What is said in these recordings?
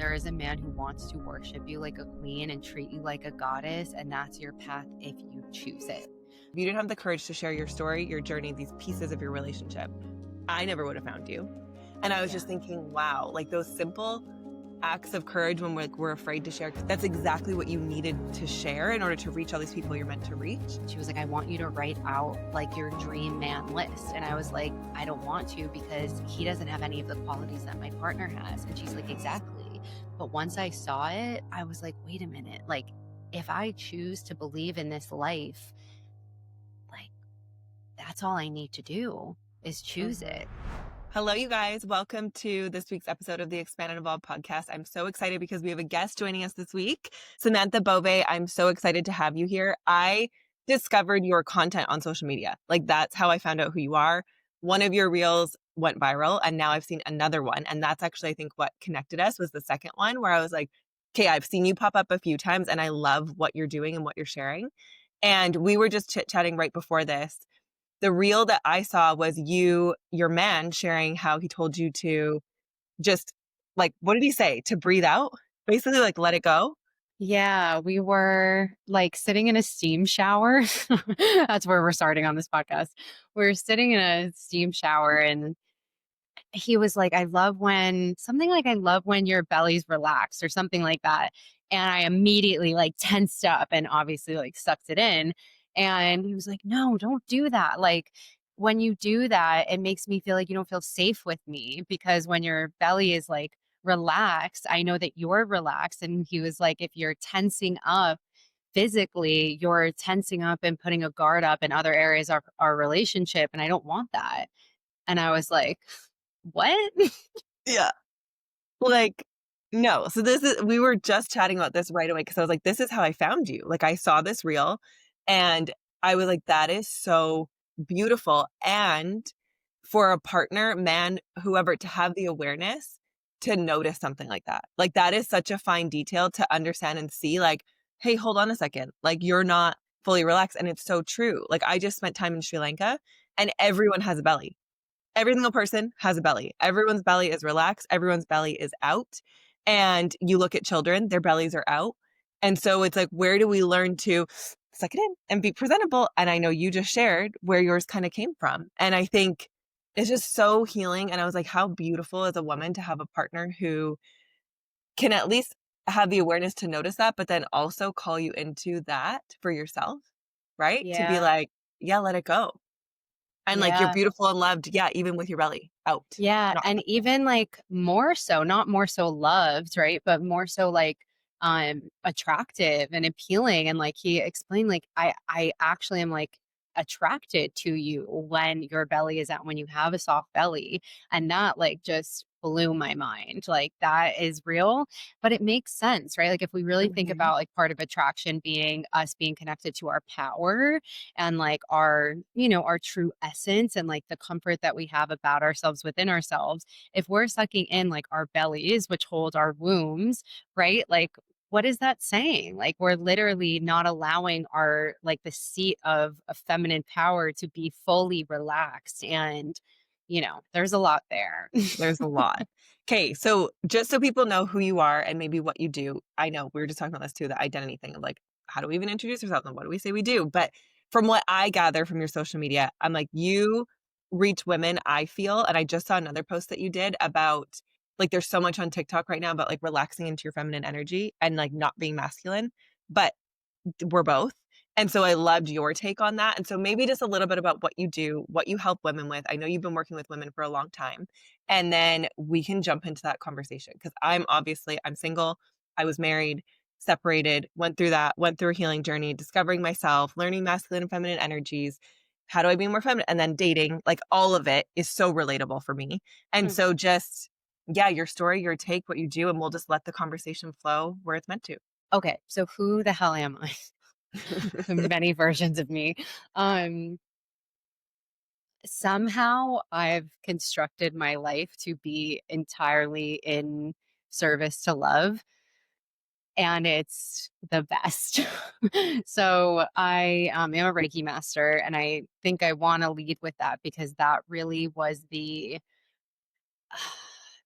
there is a man who wants to worship you like a queen and treat you like a goddess, and that's your path if you choose it. If you didn't have the courage to share your story, your journey, these pieces of your relationship, I never would have found you. And I was just thinking, wow, like those simple acts of courage when we're afraid to share, that's exactly what you needed to share in order to reach all these people you're meant to reach. She was like, I want you to write out like your dream man list. And I was like, I don't want to, because he doesn't have any of the qualities that my partner has. And she's like, exactly. But once I saw it, I was like, wait a minute. Like, if I choose to believe in this life, like, that's all I need to do is choose it. Hello, you guys. Welcome to this week's episode of the Expand and Evolve podcast. I'm so excited because we have a guest joining us this week, Samantha Bove. I'm so excited to have you here. I discovered your content on social media. Like, that's how I found out who you are. One of your reels went viral, and now I've seen another one. And that's actually, I think, what connected us was the second one, where I was like, okay, I've seen you pop up a few times and I love what you're doing and what you're sharing. And we were just chit-chatting right before this. The reel that I saw was your man sharing how he told you to just, like, what did he say? To breathe out? Basically, like, let it go? Yeah, we were like sitting in a steam shower. That's where we're starting on this podcast. We were sitting in a steam shower, and he was like, I love when your belly's relaxed or something like that. And I immediately like tensed up and obviously like sucked it in. And he was like, no, don't do that. Like, when you do that, it makes me feel like you don't feel safe with me, because when your belly is like relaxed, I know that you're relaxed. And he was like, if you're tensing up physically, you're tensing up and putting a guard up in other areas of our relationship. And I don't want that. And I was like, what? Yeah. Like, no. So we were just chatting about this right away, because I was like, this is how I found you. Like, I saw this reel and I was like, that is so beautiful. And for a partner, man, whoever, to have the awareness to notice something like that. Like, that is such a fine detail to understand and see, like, hey, hold on a second. Like, you're not fully relaxed. And it's so true. Like, I just spent time in Sri Lanka and everyone has a belly. Every single person has a belly. Everyone's belly is relaxed. Everyone's belly is out. And you look at children, their bellies are out. And so it's like, where do we learn to suck it in and be presentable? And I know you just shared where yours kind of came from. And I think it's just so healing. And I was like, how beautiful as a woman to have a partner who can at least have the awareness to notice that, but then also call you into that for yourself, right? To be Yeah. like, yeah, let it go. And like, you're Yeah. beautiful and loved. Yeah. Even with your belly out. Yeah. Not And even like more so, not more so loved, right? But more so like attractive and appealing. And like he explained, like I actually am like attracted to you when your belly is out, when you have a soft belly. And that like just blew my mind. Like, that is real, but it makes sense, right? Like, if we really think Mhm. about like part of attraction being us being connected to our power and like our true essence and like the comfort that we have about ourselves within ourselves, if we're sucking in like our bellies, which hold our wombs, right? Like, what is that saying? Like, we're literally not allowing our like the seat of a feminine power to be fully relaxed. And there's a lot there. There's a lot. Okay. So just so people know who you are and maybe what you do, I know we were just talking about this too, the identity thing of like, how do we even introduce ourselves and what do we say we do? But from what I gather from your social media, I'm like, you reach women, I feel. And I just saw another post that you did about, like, there's so much on TikTok right now about like relaxing into your feminine energy and like not being masculine, but we're both. And so I loved your take on that. And so maybe just a little bit about what you do, what you help women with. I know you've been working with women for a long time. And then we can jump into that conversation, because I'm single. I was married, separated, went through a healing journey, discovering myself, learning masculine and feminine energies. How do I be more feminine? And then dating, like, all of it is so relatable for me. And so just, yeah, your story, your take, what you do, and we'll just let the conversation flow where it's meant to. Okay, so who the hell am I? The many versions of me. Um, Somehow I've constructed my life to be entirely in service to love, and it's the best. So I am a Reiki master, and I think I want to lead with that, because that really was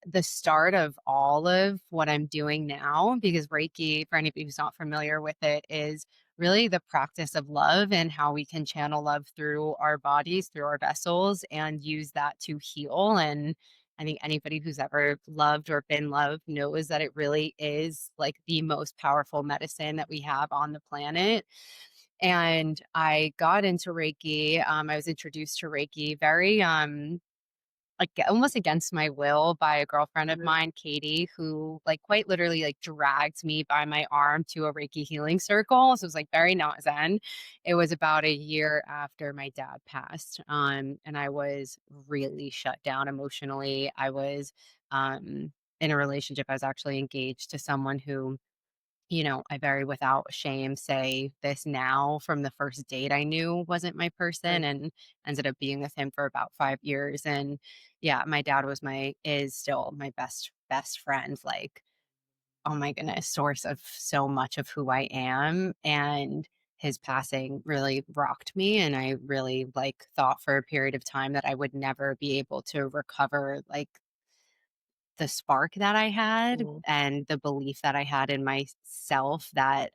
the start of all of what I'm doing now, because Reiki, for anybody who's not familiar with it, is really the practice of love and how we can channel love through our bodies, through our vessels, and use that to heal. And I think anybody who's ever loved or been loved knows that it really is like the most powerful medicine that we have on the planet. And I got into Reiki. I was introduced to Reiki very like almost against my will by a girlfriend of Mhm. mine, Katie, who like quite literally like dragged me by my arm to a Reiki healing circle. So it was like very not zen. It was about a year after my dad passed. And I was really shut down emotionally. I was in a relationship. I was actually engaged to someone who, I very without shame say this now, from the first date I knew wasn't my person, Right. and ended up being with him for about 5 years. And yeah, my dad is still my best friend. Like, oh my goodness, source of so much of who I am. And his passing really rocked me. And I really like thought for a period of time that I would never be able to recover like the spark that I had Mhm. and the belief that I had in myself that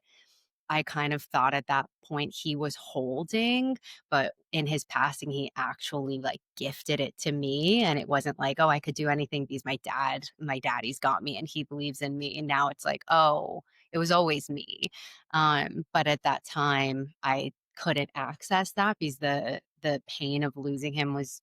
I kind of thought at that point he was holding, but in his passing, he actually like gifted it to me. And it wasn't like, oh, I could do anything because my daddy's got me and he believes in me. And now it's like, oh, it was always me. But at that time, I couldn't access that because the pain of losing him was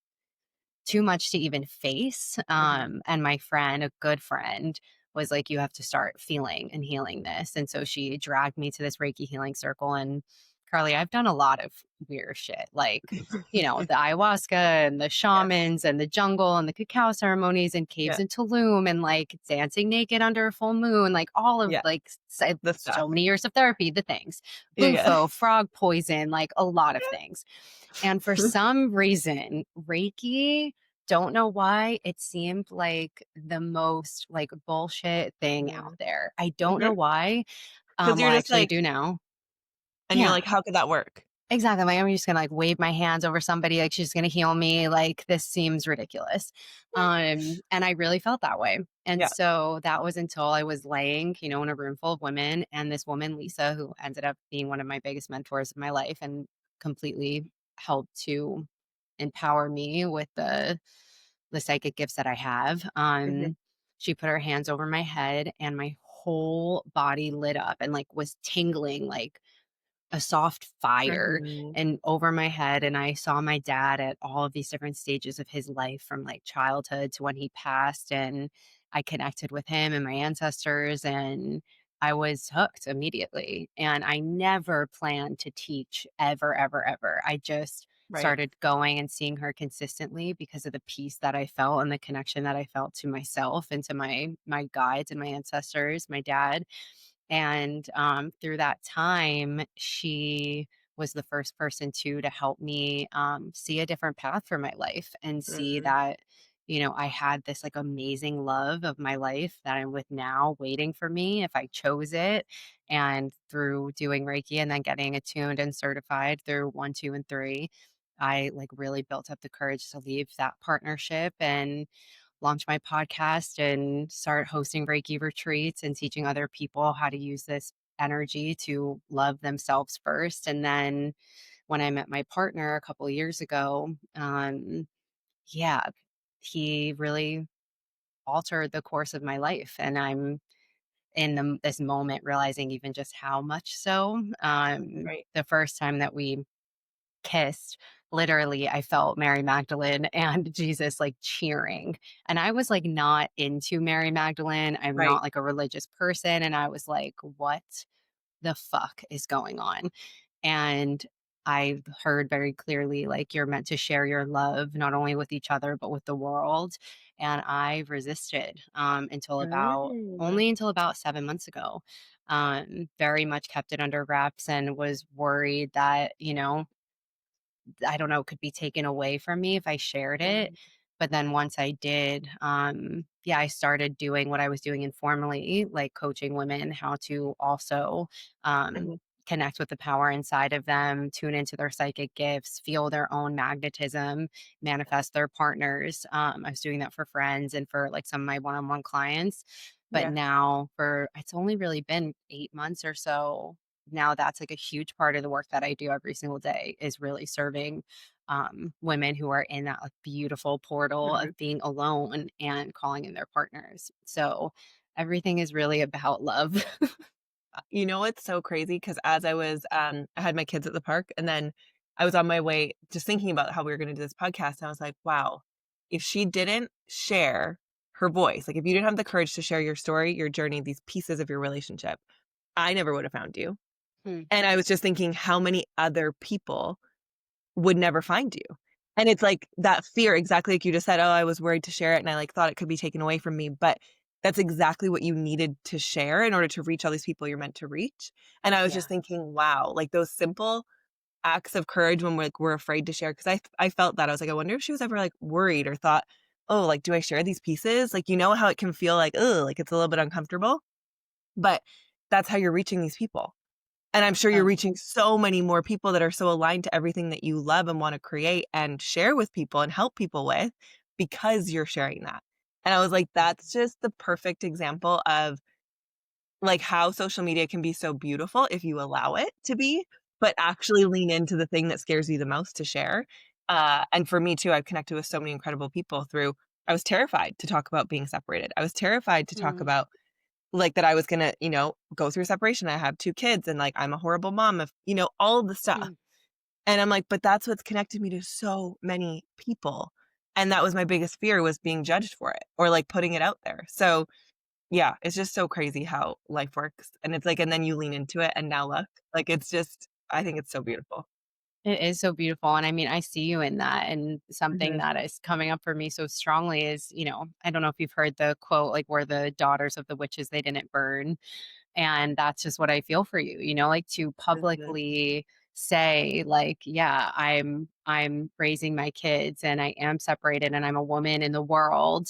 too much to even face. Mhm. And my friend, a good friend, was like, you have to start feeling and healing this. And so she dragged me to this Reiki healing circle. And Carly, I've done a lot of weird shit, like, the ayahuasca and the Yeah. shamans and the jungle and the cacao ceremonies and caves Yeah. in Tulum and like dancing naked under a full moon, like all of Yeah. like The so stuff. many years of therapy, the things, Yeah, yeah. Bufo, frog poison, like a lot of things. And for some reason, Reiki, don't know why, it seemed like the most like bullshit thing out Mhm. there. I don't know Mhm. why. 'Cause Well, you're just actually I like, do now. and you're Yeah. like, "How could that work?" Exactly. Like, I'm just gonna like wave my hands over somebody, like she's gonna heal me. Like this seems ridiculous. And I really felt that way. And Yeah. so that was until I was laying, in a room full of women. And this woman, Lisa, who ended up being one of my biggest mentors in my life and completely helped to empower me with the psychic gifts that I have. Mhm. She put her hands over my head and my whole body lit up and like was tingling like a soft fire Mhm. and over my head. And I saw my dad at all of these different stages of his life, from like childhood to when he passed. And I connected with him and my ancestors, and I was hooked immediately. And I never planned to teach ever, ever, ever. I just Right. started going and seeing her consistently because of the peace that I felt and the connection that I felt to myself and to my guides and my ancestors, my dad. And through that time, she was the first person to help me see a different path for my life and see Mhm. that, I had this like amazing love of my life that I'm with now waiting for me if I chose it. And through doing Reiki and then getting attuned and certified through 1, 2, and 3, I like really built up the courage to leave that partnership and launch my podcast and start hosting Reiki retreats and teaching other people how to use this energy to love themselves first. And then when I met my partner a couple of years ago, yeah, he really altered the course of my life. And I'm in this moment realizing even just how much so. Right. The first time that we kissed, literally, I felt Mary Magdalene and Jesus like cheering. And I was like not into Mary Magdalene. I'm Right. not like a religious person. And I was like, what the fuck is going on? And I heard very clearly, like, you're meant to share your love not only with each other, but with the world. And I resisted Mm. only until about 7 months ago. Very much kept it under wraps and was worried that, I don't know, could be taken away from me if I shared it. Mhm. But then once I did, yeah, I started doing what I was doing informally, like coaching women how to also um, Mhm. connect with the power inside of them, tune into their psychic gifts, feel their own magnetism, manifest their partners. I was doing that for friends and for like some of my one-on-one clients. But Yeah. now for it's only really been 8 months or so. Now that's like a huge part of the work that I do every single day is really serving women who are in that like beautiful portal Mhm. of being alone and calling in their partners. So everything is really about love. You know what's so crazy? Because as I had my kids at the park, and then I was on my way just thinking about how we were gonna do this podcast, and I was like, "Wow, if she didn't share her voice, like, if you didn't have the courage to share your story, your journey, these pieces of your relationship, I never would have found you." Hmm. And I was just thinking how many other people would never find you. And it's like that fear, exactly like you just said, "Oh, I was worried to share it, and I, like, thought it could be taken away from me," but that's exactly what you needed to share in order to reach all these people you're meant to reach. And I was just Yeah. thinking, wow, like, those simple acts of courage when we're afraid to share, 'cause I felt that. I was like, "I wonder if she was ever, like, worried or thought, 'Oh, like, do I share these pieces?'" Like, you know how it can feel like, "Ugh," like, it's a little bit uncomfortable? But that's how you're reaching these people. And I'm sure you're Oh, reaching so many more people that are so aligned to everything that you love and wanna create and share with people and help people with because you're sharing that. And I was like, that's just the perfect example of, like, how social media can be so beautiful if you allow it to be, but actually lean into the thing that scares you the most to share. And for me too, I've connected with so many incredible people through I was terrified to talk about being separated. I was terrified to talk mm, about like, that I was gonna, go through separation. I have 2 kids and, like, I'm a horrible mom of all of the stuff. mm. And I'm like, but that's what's connected me to so many people. And that was my biggest fear was being judged for it or, like, putting it out there. So, yeah, it's just so crazy how life works. And it's like and then you lean into it and now look. Like, it's just I think it's so beautiful. It is so beautiful. And I mean, I see you in that. And something Mhm. that is coming up for me so strongly is, I don't know if you've heard the quote, like, we're the daughters of the witches they didn't burn. And that's just what I feel for you, like to Mhm. publicly say like, yeah, I'm raising my kids and I am separated and I'm a woman in the world,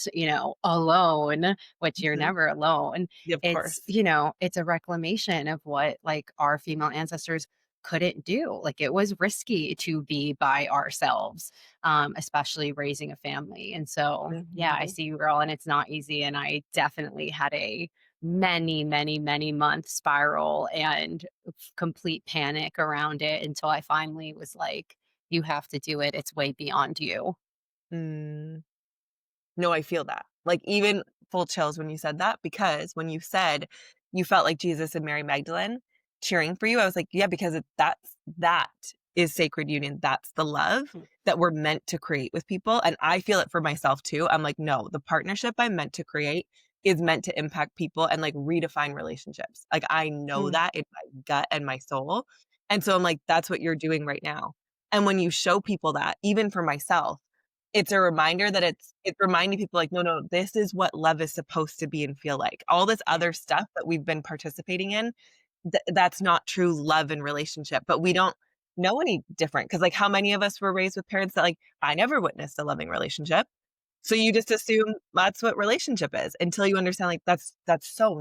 alone, which you're Mhm. never alone. Yeah, of It's, course. it's a reclamation of what like our female ancestors couldn't do. Like it was risky to be by ourselves, especially raising a family. And so, yeah, I Mhm. see you, girl, and it's not easy. And I definitely had a many, many, many month spiral and complete panic around it until I finally was like, you have to do it. It's way beyond you. Mm. No, I feel that. Like, even full chills when you said that, because when you said you felt like Jesus and Mary Magdalene cheering for you, I was like, yeah, because that is sacred union. That's the love Mm, that we're meant to create with people. And I feel it for myself too. I'm like, no, the partnership I'm meant to create is meant to impact people and like redefine relationships. Like I know mm, that in my gut and my soul. And so I'm like, that's what you're doing right now. And when you show people that, even for myself, it's a reminder that it's reminding people like, "No, no, this is what love is supposed to be and feel like." All this yeah. other stuff that we've been participating in, that's not true love and relationship, but we don't know any different because like, how many of us were raised with parents that like, "I never witnessed a loving relationship." So you just assume that's what relationship is until you understand, like, that's so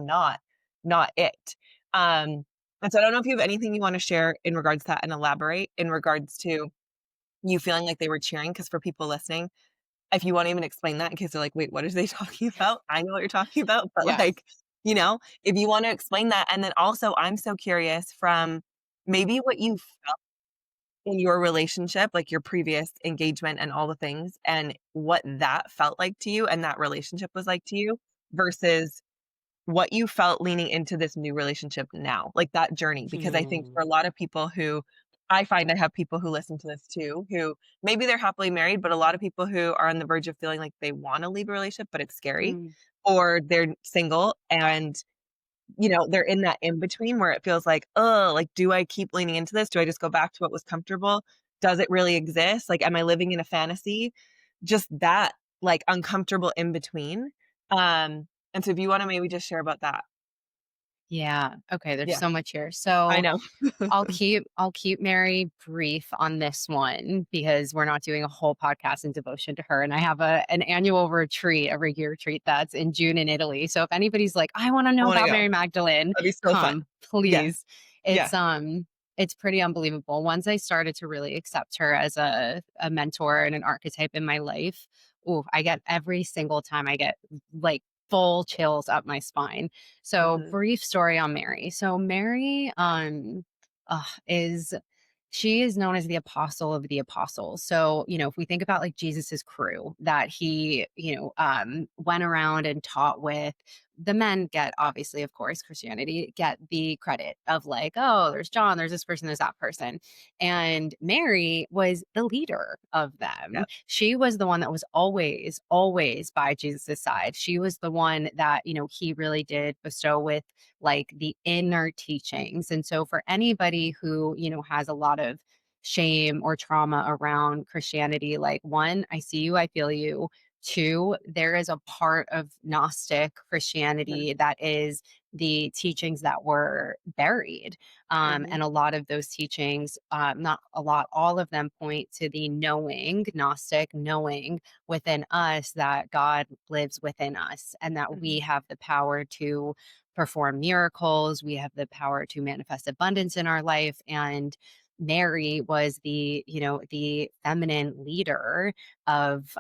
not it. Um, and so I don't know if you have anything you wanna share in regards to that and elaborate in regards to you feeling like they were cheering because for people listening, if you wanna even explain that in case they're like, "Wait, what are they talking about?" I know what you're talking about, but, Yes. like, if you wanna explain that, and then also, I'm so curious from maybe what you felt in your relationship, like your previous engagement and all the things, and what that felt like to you and that relationship was like to you, versus what you felt leaning into this new relationship now, like that journey, because I think Hmm. for a lot of people who I find I have people who listen to this too, who maybe they're happily married, but a lot of people who are on the verge of feeling like they want to leave a relationship, but it's scary, Mm, or they're single and they're in that in between where it feels like, oh, like, do I keep leaning into this? Do I just go back to what was comfortable? Does it really exist? Like, am I living in a fantasy? Just that like uncomfortable in between. And so if you want to maybe just share about that. yeah. Okay. There's Yeah, so much here. I So know. I'll keep Mary brief on this one because we're not doing a whole podcast in devotion to her. And I have an annual retreat, a Reiki retreat that's in June in Italy. So if anybody's like, I want to I know wanna about go. Mary Magdalene, That'd be so fun. come, Yes. please. Yeah. It's pretty unbelievable. Once I started to really accept her as a mentor and an archetype in my life, ooh, I get every single time I get like full chills up my spine. So, Mhm. brief story on Mary. So, Mary is she is known as the apostle of the apostles. So, if we think about like Jesus's crew that he, went around and taught with, the men get, obviously, of course, Christianity get the credit of like, oh, there's John, there's this person, there's that person. And Mary was the leader of them. Yeah. She was the one that was always, always by Jesus's side. She was the one that, he really did bestow with like the inner teachings. And so for anybody who, has a lot of shame or trauma around Christianity, like one, I see you, I feel you. Two, there is a part of Gnostic Mhm. Christianity that is the teachings that were buried. Mhm. And a lot of those teachings, not a lot, all of them point to the knowing, Gnostic knowing within us that God lives within us and that we Mhm. have the power to perform miracles. We have the power to manifest abundance in our life. And Mary was the feminine leader of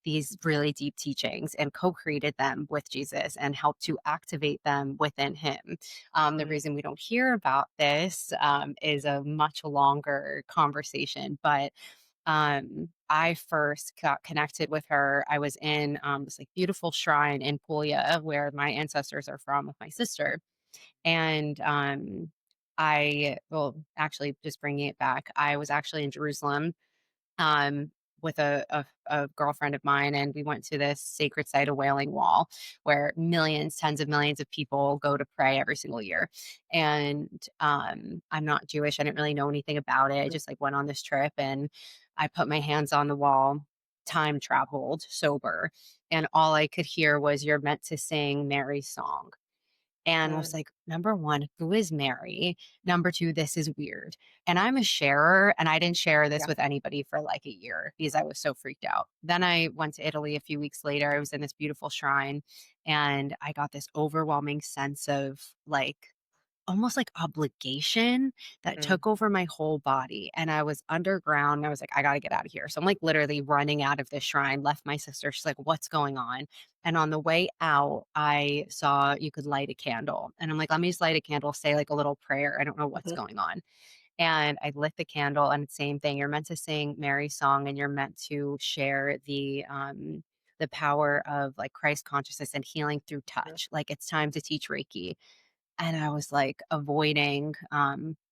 these really deep teachings and co-created them with Jesus and helped to activate them within him. The Mhm. reason we don't hear about this is a much longer conversation, but I first got connected with her. I was in this like beautiful shrine in Puglia where my ancestors are from with my sister. And I, well, actually, just bringing it back, I was actually in Jerusalem um, with a girlfriend of mine, and we went to this sacred site, a Wailing Wall, where millions, tens of millions of people go to pray every single year. And I'm not Jewish; I didn't really know anything about it. I Mhm. just like went on this trip, and I put my hands on the wall. Time traveled, sober, and all I could hear was "You're meant to sing Mary's song." And was Mm. like, number one, who is Mary? Number two, this is weird. And I'm a sharer, and I didn't share this Yeah. with anybody for like a year because I was so freaked out. Then I went to Italy a few weeks later. I was in this beautiful shrine, and I got this overwhelming sense of like almost like obligation that Mm. took over my whole body. And I was underground. And I was like, I got to get out of here. So I'm like literally running out of this shrine, left my sister. She's like, what's going on? And on the way out, I saw you could light a candle. And I'm like, let me just light a candle, say like a little prayer. I don't know what's Mhm. going on. And I lit the candle, and same thing. You're meant to sing Mary's song, and you're meant to share the power of like Christ consciousness and healing through Mhm. touch. Like it's time to teach Reiki. And I was like avoiding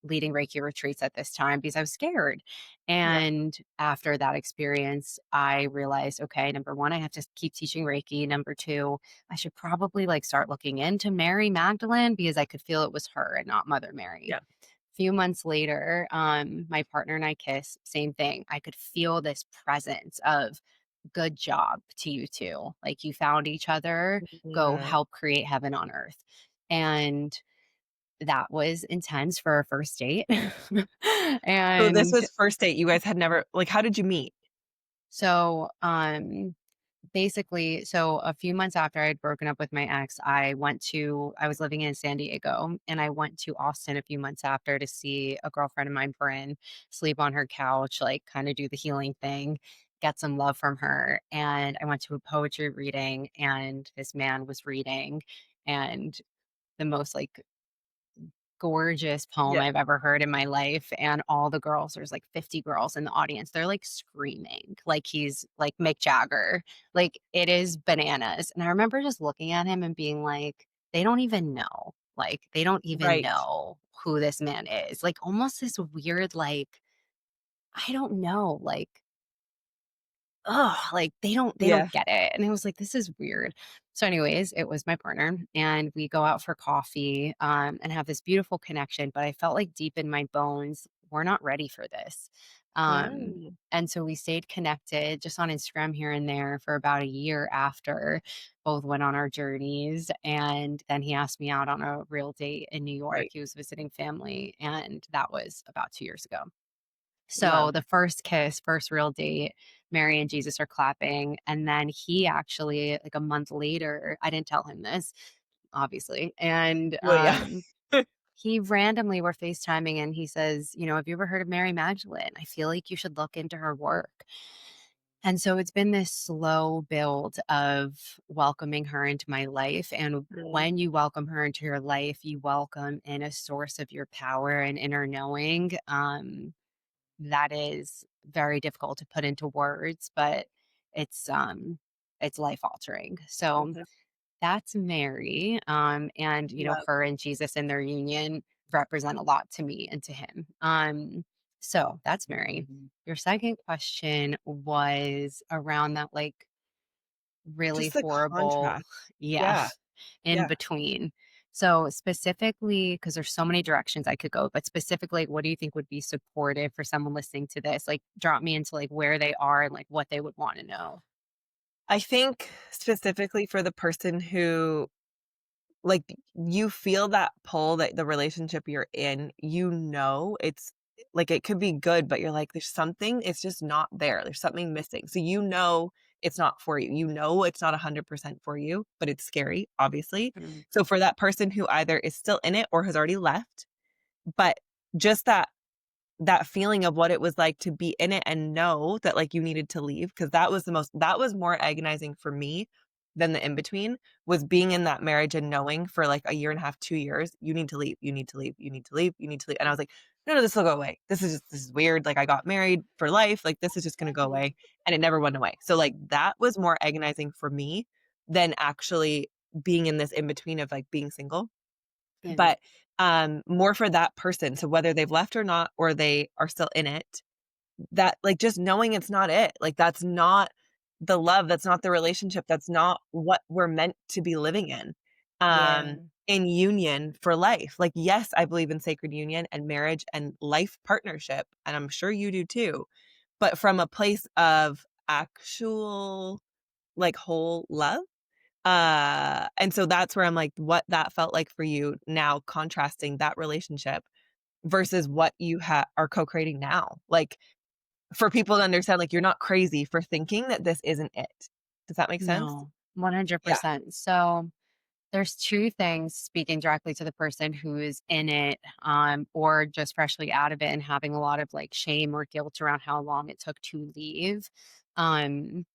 leading Reiki retreats at this time because I was scared. Yeah. And after that experience, I realized, okay, number one, I have to keep teaching Reiki. Number two, I should probably like start looking into Mary Magdalene because I could feel it was her and not Mother Mary. Yeah. Few months later, my partner and I kiss, same thing. I could feel this presence of good job to you two. Like you found each other, go Mm. help create heaven on earth. And that was intense for a first date. So this And was first date. You guys had never like, how did you meet? so, basically, so a few months after I had broken up with my ex, I was living in San Diego and I went to Austin a few months after to see a girlfriend of mine, Bryn, sleep on her couch, like kind of do the healing thing, get some love from her. And I went to a poetry reading, and this man was reading, and the most like gorgeous poem Yeah. I've ever heard in my life. And all the girls, there's like 50 girls in the audience. They're like screaming, like he's like Mick Jagger. Like it is bananas. And I remember just looking at him and being like, they don't even know. Like they don't even Right. know who this man is. Like almost this weird, like, I don't know, like like they don't Yeah. get it. And I was like, this is weird. So, anyways, it was my partner, and we go out for coffee and have this beautiful connection. But I felt like deep in my bones, we're not ready for this. Mm. And so we stayed connected just on Instagram here and there for about a year after both went on our journeys. And then he asked me out on a real date in New York. Right. He was visiting family, and that was about 2 years ago. So Wow. the first kiss, first real date, Mary and Jesus are clapping. And then he actually, like a month later, I didn't tell him this, obviously. And Well, yeah. he randomly were FaceTiming and he says, "Have you ever heard of Mary Magdalene? I feel like you should look into her work." And so it's been this slow build of welcoming her into my life. And Mm, when you welcome her into your life, you welcome in a source of your power and inner knowing. That is very difficult to put into words, but it's it's life altering. So mhm. that's Mary. And Love. her and Jesus in their union represent a lot to me and to him. So that's Mary. Your second question was around that like really Just the horrible, contrast. yeah, Yeah, in yeah. between. So specifically, because there's so many directions I could go, but specifically, what do you think would be supportive for someone listening to this? Like drop me into like where they are and like what they would want to know. I think specifically for the person who, like, you feel that pull that the relationship you're in, it's like, it could be good, but you're like, "There's something, it's just not there. There's something missing." So it's not for you. You know it's not 100% for you, but it's scary, obviously. Mm, So for that person who either is still in it or has already left, but just that feeling of what it was like to be in it and know that, like, you needed to leave, because that was more agonizing for me than the in between, was being in that marriage and knowing for, like, a year and a half, 2 years, "You need to leave, you need to leave, you need to leave, you need to leave," and I was like, "No, no, this will go away. This is weird, like, I got married for life, like, this is just gonna go away," and it never went away. So, like, that was more agonizing for me than actually being in this in between of, like, being single. yeah. But, more for that person, so whether they've left or not, or they are still in it, that, like, just knowing it's not it, like, that's not the love, that's not the relationship, that's not what we're meant to be living Yeah. in union for life. Like, yes, I believe in sacred union and marriage and life partnership, and I'm sure you do too, but from a place of actual, like, whole love. And so that's where I'm like, what that felt like for you now, contrasting that relationship versus what you are co-creating now. Like, for people to understand, like, you're not crazy for thinking that this isn't it. Does that make sense? No, Yeah. 100%. So there's two things speaking directly to the person who is in it, or just freshly out of it and having a lot of like shame or guilt around how long it took to leave. Um,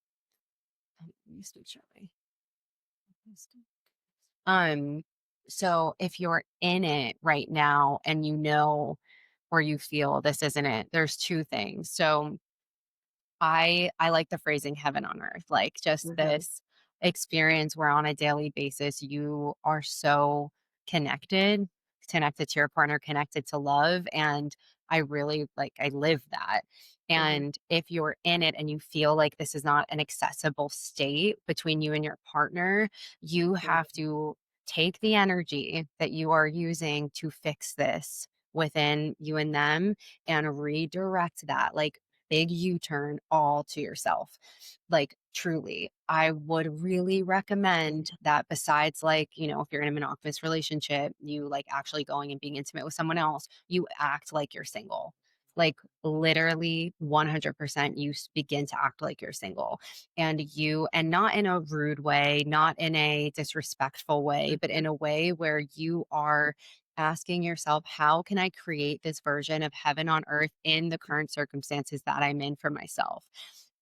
let me switch away. Um, so if you're in it right now and or you feel this isn't it, there's two things. So I like the phrasing heaven on earth, like just Mhm. this experience where on a daily basis you are so connected, connected to your partner, connected to love. And I really like, I live that. Mhm. And if you're in it and you feel like this is not an accessible state between you and your partner, you have Mhm. to take the energy that you are using to fix this within you and them and redirect that. Like, big U-turn all to yourself. Like truly, I would really recommend that besides like, if you're in a monogamous relationship, you like actually going and being intimate with someone else, you act like you're single. Like literally 100% you begin to act like you're single and not in a rude way, not in a disrespectful way, but in Mhm. a way where you are asking yourself, how can I create this version of heaven on earth in the current circumstances that I'm in for myself?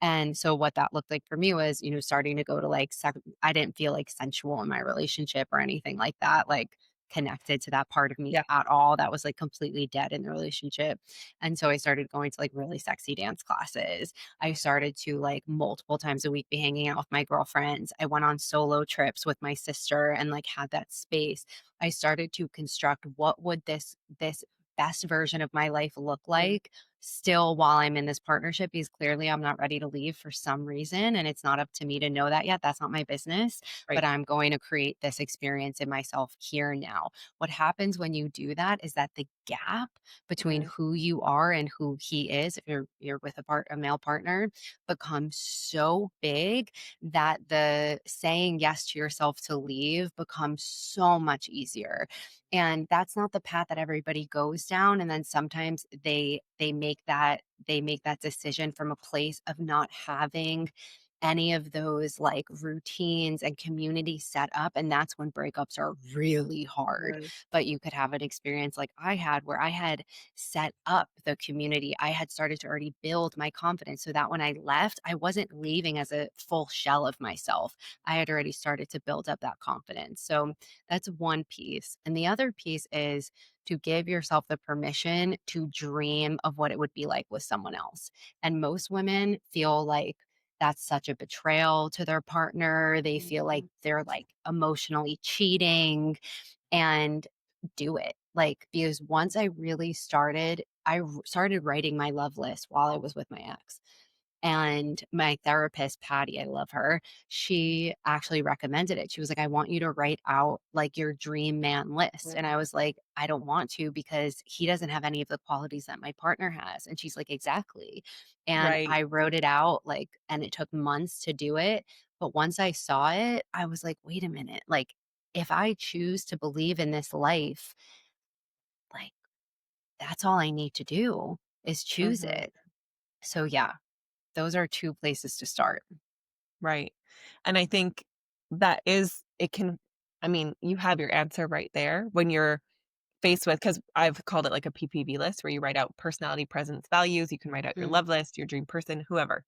And so what that looked like for me was, starting to go to like, I didn't feel like sensual in my relationship or anything like that, like connected to that part of me Yeah. at all. That was like completely dead in the relationship. And so I started going to like really sexy dance classes. I started to like multiple times a week be hanging out with my girlfriends. I went on solo trips with my sister and like had that space. I started to construct what would this best version of my life look Mhm. like still while I'm in this partnership, because clearly I'm not ready to leave for some reason and it's not up to me to know that yet. That's not my business, but Right. I'm going to create this experience in myself here now. What happens when you do that is that the gap between Mhm. who you are and who he is, if you're with a male partner, becomes so big that the saying yes to yourself to leave becomes so much easier. And that's not the path that everybody goes down. And then sometimes they make that decision from a place of not having any of those like routines and community set up. And that's when breakups are really hard. Mhm. But you could have an experience like I had where I had set up the community. I had started to already build my confidence so that when I left, I wasn't leaving as a full shell of myself. I had already started to build up that confidence. So that's one piece. And the other piece is to give yourself the permission to dream of what it would be like with someone else. And most women feel like that's such a betrayal to their partner. They feel like Mhm. they're like emotionally cheating and do it. Like, because once I really started, started writing my love list while I was with my ex. And my therapist, Patty, I love her. She actually recommended it. She was like, I want you to write out like your dream man list. And I was like, I don't want to because he doesn't have any of the qualities that my partner has. And she's like, exactly. And Right. I wrote it out like, and it took months to do it. But once I saw it, I was like, wait a minute. Like, if I choose to believe in this life, like, that's all I need to do is choose Mhm. it. So, yeah, those are two places to start. Right. And I think that is it can I mean, you have your answer right there when you're faced with because I've called it like a PPV list where you write out personality, presence, values, you can write out your Mm, love list, your dream person, whoever.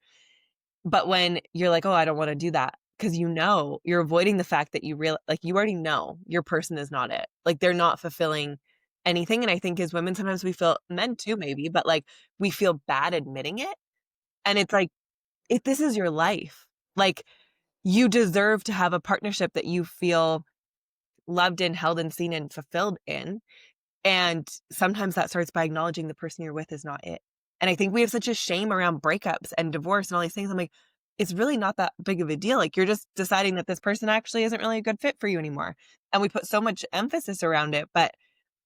But when you're like, "Oh, I don't wanna do that," because you know, you're avoiding the fact that you already know your person is not it. Like, they're not fulfilling anything, and I think as women, sometimes we feel men too maybe, but, like, we feel bad admitting it, and it's like, if this is your life, like, you deserve to have a partnership that you feel loved and held and seen and fulfilled in, and sometimes that starts by acknowledging the person you're with is not it. And I think we have such a shame around breakups and divorce and all these things. I'm like, it's really not that big of a deal. Like, you're just deciding that this person actually isn't really a good fit for you anymore. And we put so much emphasis around it. But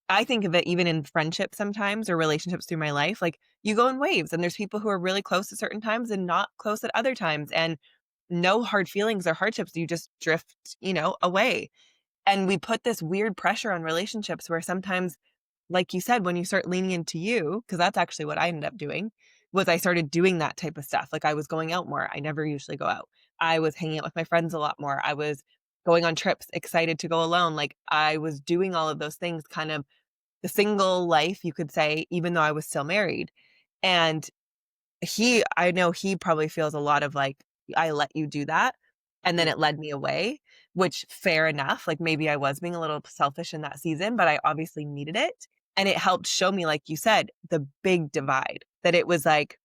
I think of it even in friendships sometimes or relationships through my life. Like, you go in waves, and there's people who are really close at certain times and not close at other times. And no hard feelings or hardships. You just drift, away. And we put this weird pressure on relationships where sometimes, like you said, when you start leaning into you, because that's actually what I ended up doing, was I started doing that type of stuff. Like, I was going out more. I never usually go out. I was hanging out with my friends a lot more. I was going on trips, excited to go alone. Like, I was doing all of those things, kind of the single life, you could say, even though I was still married. And I know he probably feels a lot of like, I let you do that. And then mm, it led me away, which fair enough. Like, maybe I was being a little selfish in that season, but I obviously needed it. And it helped show me, like you said, the big divide that it was like,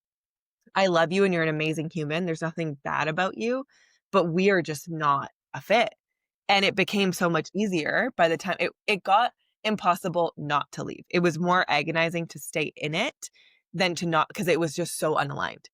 I love you and you're an amazing human. There's nothing bad about you, but we are just not a fit. And it became so much easier by the time it got impossible not to leave. It was more agonizing to stay in it than to not because it was just so unaligned.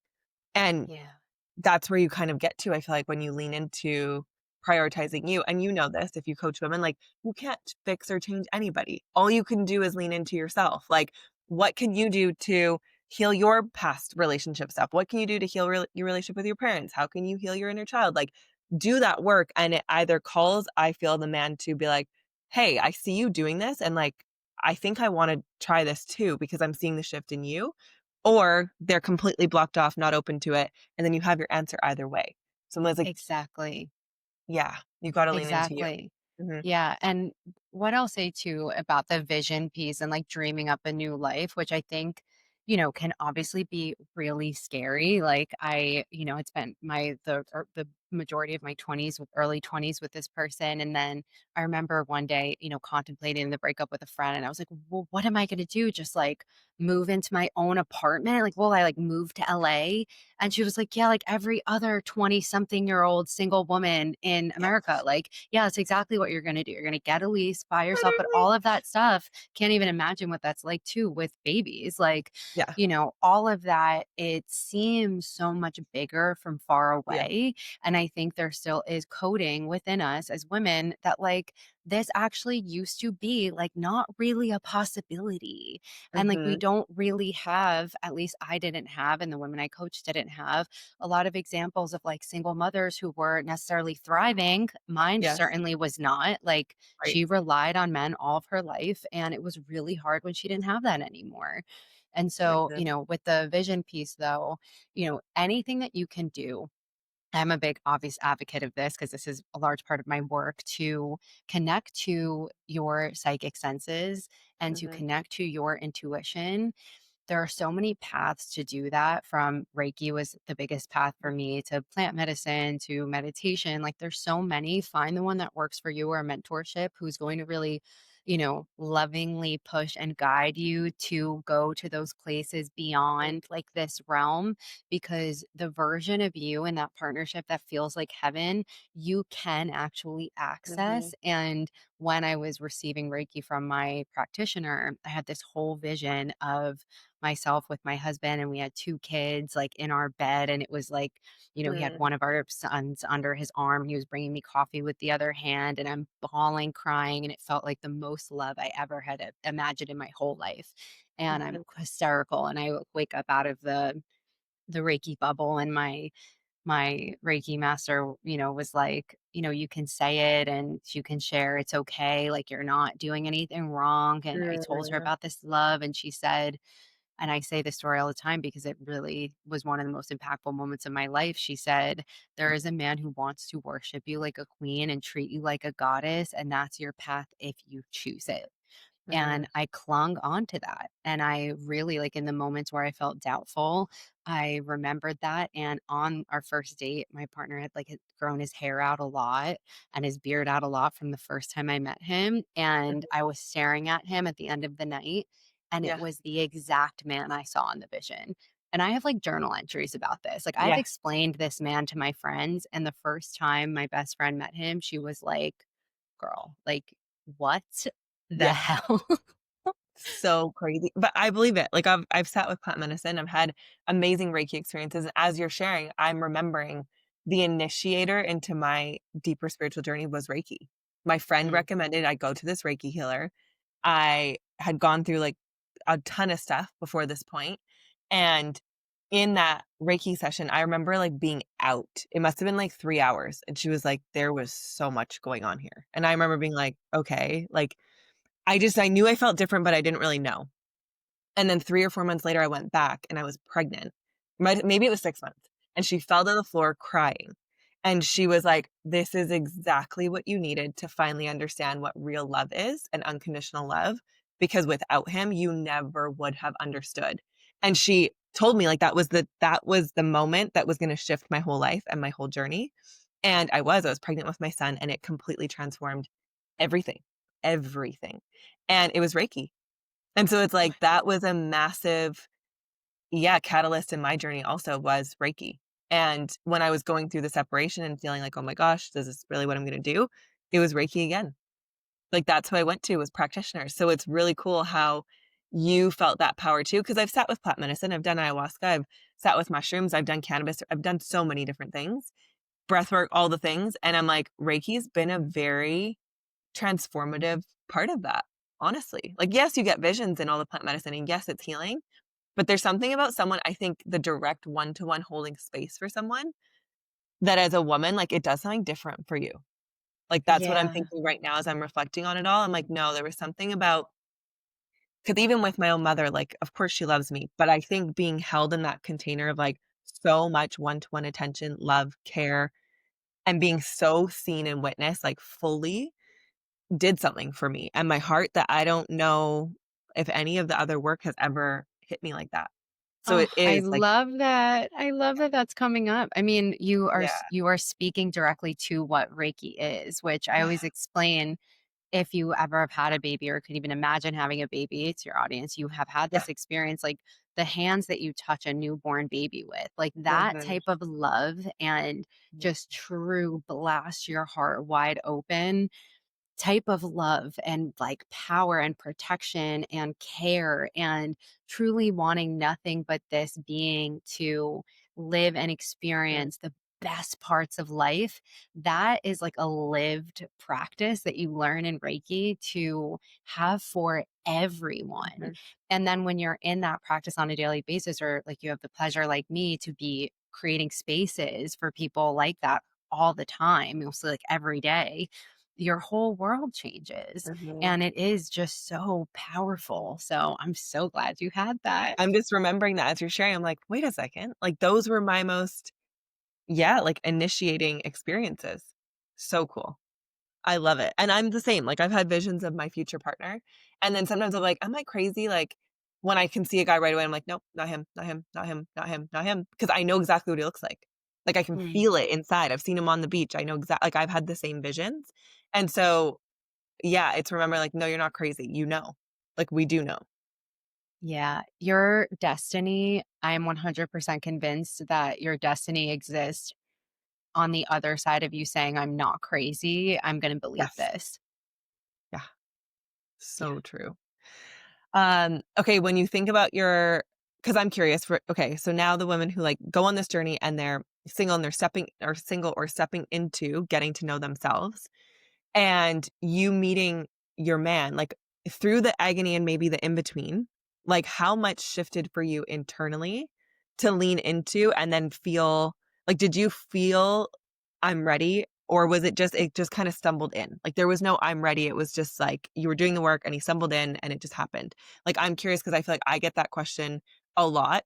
And yeah. that's where you kind of get to, I feel like, when you lean into prioritizing you, and you know this if you coach women, like, you can't fix or change anybody. All you can do is lean into yourself. Like, what can you do to heal your past relationship stuff? What can you do to heal your relationship with your parents? How can you heal your inner child? Like, do that work. And it either calls, I feel, the man to be like, hey, I see you doing this. And like, I think I want to try this too because I'm seeing the shift in you. Or they're completely blocked off, not open to it, and then you have your answer either way. So I was like, Exactly. yeah, you gotta lean into you. Exactly. Mhm. Yeah, and what I'll say too about the vision piece and like dreaming up a new life, which I think, can obviously be really scary. Like I spent the majority of my 20s with early 20s with this person and then I remember one day, contemplating the breakup with a friend and I was like, "Well, what am I going to do? Just like move into my own apartment? Like, will I like move to LA?" And she was like, "Yeah, like every other 20-something-year-old single woman in Yep. America. Like, yeah, that's exactly what you're going to do. You're going to get a lease by yourself, but Literally. all of that stuff, can't even imagine what that's like too with babies. Like, Yeah, all of that, it seems so much bigger from far yeah. away. And I think there still is coding within us as women that like this actually used to be like not really a possibility. And like we Mhm. don't really have, at least I didn't have, and the women I coached didn't have a lot of examples of like single mothers who weren't necessarily thriving. Mine Yes, certainly was not. Like right. she relied on men all of her life, and it was really hard when she didn't have that anymore. And so, Goodness. with the vision piece, though, anything that you can do I'm a big obvious advocate of this because this is a large part of my work to connect to your psychic senses and to Mhm, connect to your intuition. There are so many paths to do that. From Reiki was the biggest path for me, to plant medicine, to meditation. Like there's so many. Find the one that works for you, or a mentorship who's going to really, lovingly push and guide you to go to those places mhm, beyond like this realm, because the version of you in that partnership that feels like heaven, you can actually mhm, access. And when I was receiving Reiki from my practitioner, I had this whole vision of myself with my husband, and we had 2 kids like in our bed, and it was like, he had mm, one of our sons under his arm. He was bringing me coffee with the other hand, and I'm bawling, crying, and it felt like the most love I ever had imagined in my whole life. And I'm mhm, hysterical, and I wake up out of the Reiki bubble, and my Reiki master, was like, you can say it and you can share. It's okay. Like you're not doing anything wrong. And I told her mm, about this love, and she said, and I say this story all the time because it really was one of the most impactful moments of my life. She said, "There is a man who wants to worship you like a queen and treat you like a goddess, and that's your path if you choose it." mm, And I clung on to that. And I really, like, in the moments where I felt doubtful, I remembered that. And on our first date, my partner had grown his hair out a lot and his beard out a lot from the first time I met him. And mhm. I was staring at him at the end of the night, and it Yeah, was the exact man I saw in the vision. And I have like journal entries about this. Like, I've yeah, explained this man to my friends. And the first time my best friend met him, she was like, "Girl, like, what the yeah. hell?" So crazy, but I believe it. Like, I've sat with plant medicine, I've had amazing Reiki experiences, as you're sharing, I'm remembering the initiator into my deeper spiritual journey was Reiki. My friend Mm. recommended I go to this Reiki healer. I had gone through, like, a ton of stuff before this point, and in that Reiki session, I remember, like, being out. It must have been, like, 3 hours, and she was like, "There was so much going on here," and I remember being like, "Okay," like, I knew I felt different, but I didn't really know. And then 3 or 4 months later, I went back and I was pregnant. Maybe it was 6 months, and she fell to the floor crying, and she was like, "This is exactly what you needed to finally understand what real love is and unconditional love, because without him, you never would have understood." And she told me, like, that was the moment that was gonna shift my whole life and my whole journey, and I was pregnant with my son, and it completely transformed everything, everything, and it was Reiki. And so it's like that was a massive, yeah, catalyst in my journey also was Reiki. And when I was going through the separation and feeling like, "Oh my gosh, is this really what I'm gonna do?" It was Reiki again. Like, that's who I went to was practitioners. So it's really cool how you felt that power too. Because 'cause I've sat with plant medicine, I've done ayahuasca, I've sat with mushrooms, I've done cannabis, I've done so many different things, breathwork, all the things, and I'm like, Reiki's been a very transformative part of that, honestly. Like, yes, you get visions and all the plant medicine, and yes, it's healing, but there's something about someone, I think the direct one-to-one holding space for someone that as a woman, like, it does something different for you. Like, that's what I'm Yeah. thinking right now as I'm reflecting on it all. I'm like, "No, there was something about." Because even with my own mother, like, of course she loves me, but I think being held in that container of, like, so much one-to-one attention, love, care, and being so seen and witnessed, like, fully did something for me and my heart that I don't know if any of the other work has ever hit me like that. So Oh, it I is like, love that. I love that that's coming up. I mean, yeah. you are speaking directly to what Reiki is, which I always explain. If you ever have had a baby or could even imagine having a baby to your audience, you have had Yeah. this experience, like the hands that you touch a newborn baby with, like that Mhm, type of love and mhm, just true blast your heart wide open type of love and like power and protection and care, and truly wanting nothing but this being to live and mhm, experience the best parts of life. That is like a lived practice that you learn in Reiki to have for everyone. mhm, And then when you're in that practice on a daily basis, or like you have the pleasure like me to be creating spaces for people like that all the time, mostly like every day, your whole world changes, mhm. and it is just so powerful. So I'm so glad you had that. I'm just remembering that as you're sharing, I'm like, "Wait a second." Like, those were my most yeah, like initiating experiences. So cool. I love it, and I'm the same, like, I've had visions of my future partner, and then sometimes I'm like, "Am I crazy?" Like, when I can see a guy right away, I'm like, "Nope, not him, not him, not him, not him, not him," because I know exactly what he looks like, I can Mm. feel it inside, I've seen him on the beach, I know like, I've had the same visions, and so, yeah, it's remember, like, "No, you're not crazy, you know." Like, we do know. Yeah, your destiny, I'm 100% convinced that your destiny exists on the other side of you saying, "I'm not crazy. I'm gonna believe Yes. this." Yeah, Yeah. so true. Okay, when you think about your, because I'm curious for, okay, so now the women who like go on this journey and they're single and they're single or stepping into getting to know themselves and you meeting your man, like through the agony and maybe the in between, like how much shifted for you internally to lean into and then feel like, did you feel I'm ready? Or was it just kind of stumbled in? Like there was no I'm ready. It was just like you were doing the work and he stumbled in and it just happened. Like I'm curious because I feel like I get that question a lot.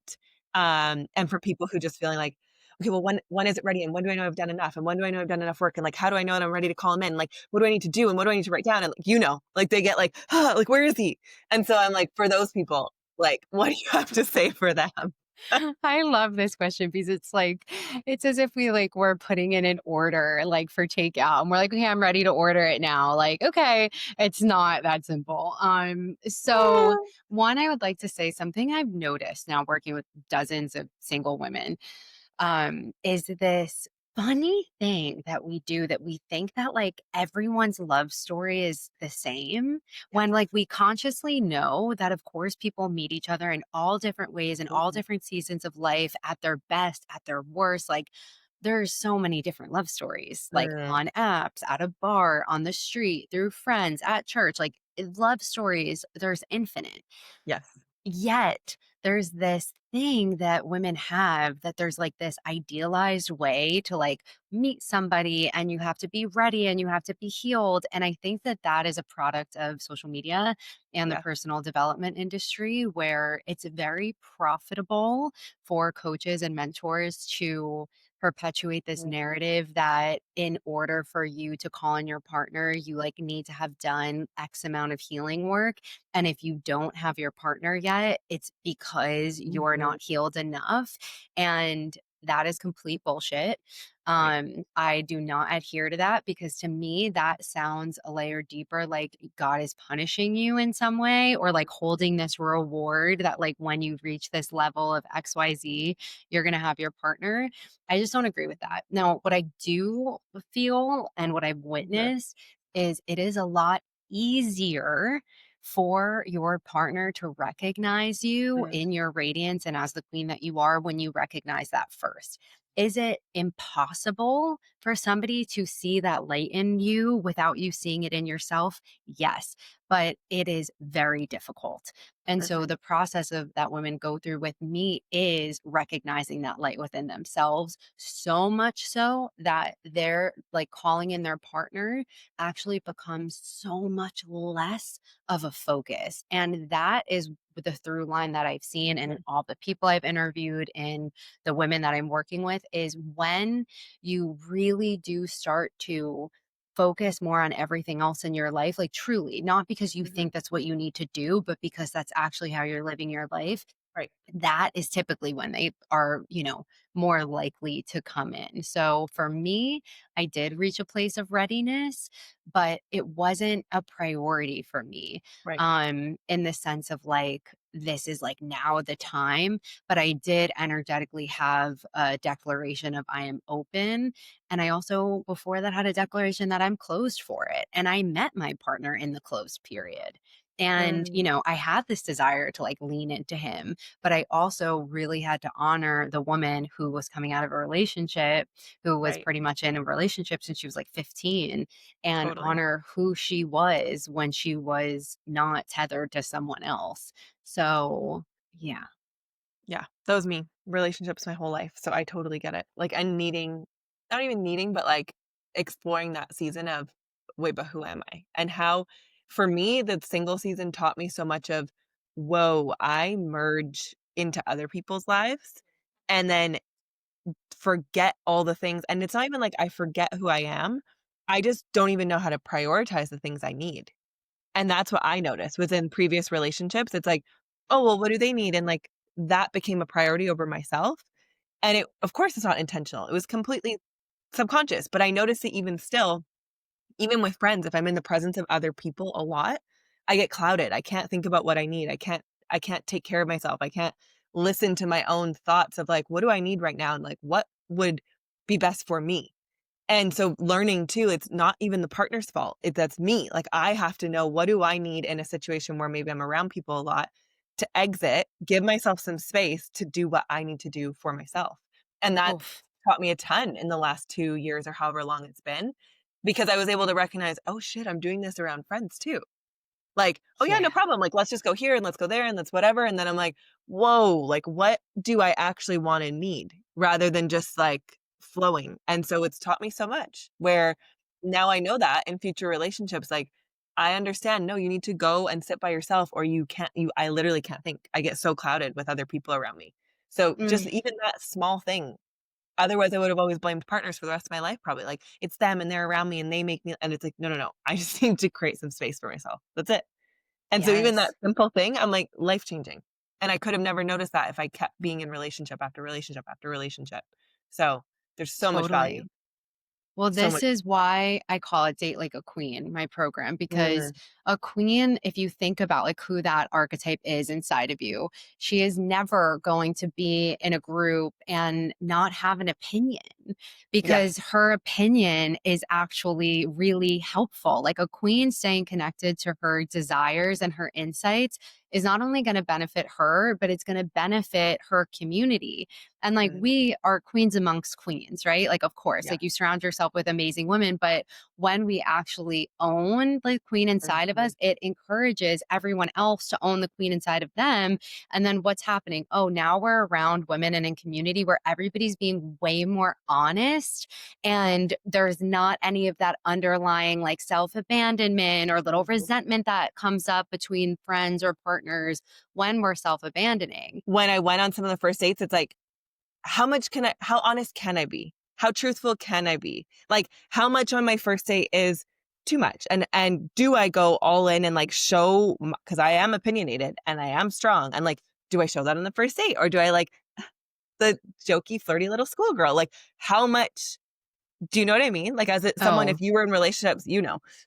And for people who just feeling like, okay, well, when is it ready? And when do I know I've done enough? And when do I know I've done enough work? And like, how do I know that I'm ready to call him in? Like, what do I need to do? And what do I need to write down? And like, like they get like, like, where is he? And so I'm like, for those people, like, what do you have to say for them? I love this question because it's like it's as if we like were putting in an order like for takeout and we're like, okay, I'm ready to order it now. Like, okay, it's not that simple. So one, I would like to say something I've noticed now working with dozens of single women is this funny thing that we do that we think that like everyone's love story is the same when like we consciously know that of course people meet each other in all different ways in all Mhm. different seasons of life at their best at their worst like there's so many different love stories like Mm, on apps at a bar on the street through friends at church like love stories there's infinite. yes. Yet, there's this thing that women have that there's like this idealized way to like meet somebody and you have to be ready and you have to be healed. And I think that that is a product of social media and the Yeah. personal development industry where it's very profitable for coaches and mentors to perpetuate this Mhm. narrative that in order for you to call in your partner, you like need to have done X amount of healing work and if you don't have your partner yet, it's because you're Mhm. not healed enough. And that is complete bullshit. Right. I do not adhere to that because to me, that sounds a layer deeper like God is punishing you in some way or like holding this reward that, like, when you reach this level of XYZ, you're going to have your partner. I just don't agree with that. Now, what I do feel and what I've Mhm. witnessed is it is a lot easier for your partner to recognize you Mm, in your radiance and as the queen that you are when you recognize that first. Is it impossible for somebody to see that light in you without you seeing it in yourself? Yes, but it is very difficult. And so mhm. the process of that women go through with me is recognizing that light within themselves so much so that they're like calling in their partner actually becomes so much less of a focus. And that is the through line that I've seen in Mhm. all the people I've interviewed and the women that I'm working with is when you really do start to focus more on everything else in your life, like truly, not because you Mhm. think that's what you need to do, but because that's actually how you're living your life Right. that is typically when they are, more likely to come in. So for me, I did reach a place of readiness, but it wasn't a priority for me. Right. In the sense of like, this is like now the time, but I did energetically have a declaration of I am open. And I also, before that, had a declaration that I'm closed for it. And I met my partner in the closed period. And, Mm, I had this desire to like lean into him but I also really had to honor the woman who was coming out of a relationship, who was right. pretty much in a relationship since she was like 15, and Totally. honor who she was when she was not tethered to someone else. So, yeah. Yeah, that was me. Relationships my whole life, so I totally get it. Like, and needing, not even needing, but, like, exploring that season of, "Wait, but who am I?" And how for me, the single season taught me so much of, "Whoa, I merge into other people's lives," and then forget all the things, and it's not even like I forget who I am. I just don't even know how to prioritize the things I need. And that's what I noticed within previous relationships. It's like, "Oh, well, what do they need?" And, like, that became a priority over myself. And it of course, it's not intentional. It was completely subconscious, but I noticed it even still, even with friends, if I'm in the presence of other people a lot, I get clouded. I can't think about what I need. I can't take care of myself. I can't listen to my own thoughts of, like, "What do I need right now?" And, like, "What would be best for me?" And so learning too, it's not even the partner's fault. That's me. Like I have to know what do I need in a situation where maybe I'm around people a lot to exit, give myself some space to do what I need to do for myself. And that Oof. taught me a ton in the last 2 years or however long it's been because I was able to recognize, oh shit, I'm doing this around friends too. Like, "Oh, yeah, no Yeah, problem, like, let's just go here and let's go there and let's whatever," and then I'm like, "Whoa, like, what do I actually wanna need?" Rather than just, like, flowing, and so it's taught me so much, where now I know that in future relationships, like, I understand, no, you need to go and sit by yourself or you I literally can't think. I get so clouded with other people around me. So, just mm, even that small thing, otherwise, I would have always blamed partners for the rest of my life probably, like, "It's them and they're around me and they make me," and it's like, "No, no, no, I just need to create some space for myself. That's it." And so even that yes, simple thing, I'm like, life changing. And I could have never noticed that if I kept being in relationship after relationship after relationship. So there's so much value, totally. Well, so this much. is why I call it Date Like a Queen, my program, because Mm, a queen, if you think about like who that archetype is inside of you, she is never going to be in a group and not have an opinion yes. because her opinion is actually really helpful. Like a queen staying connected to her desires and her insights is not only going to benefit her, but it's going to benefit her community. And like Mm, we are queens amongst queens, right? Like, of course, yeah. like you surround yourself with amazing women, but when we actually own the queen inside of Mhm. us, it encourages everyone else to own the queen inside of them. And then what's happening? Oh, now we're around women and in community where everybody's being way more honest and there's not any of that underlying like self abandonment or little Mhm. resentment that comes up between friends or partners when we're self abandoning. When I went on some of the first dates, it's like, how honest can I be? How truthful can I be? Like, how much on my first date is too much? And do I go all in and like show, because I am opinionated and I am strong, and like, do I show that on the first date or do I like the jokey, flirty little schoolgirl? Like, how much do you know what I mean? Like, as it someone, Oh, if you were in relationships,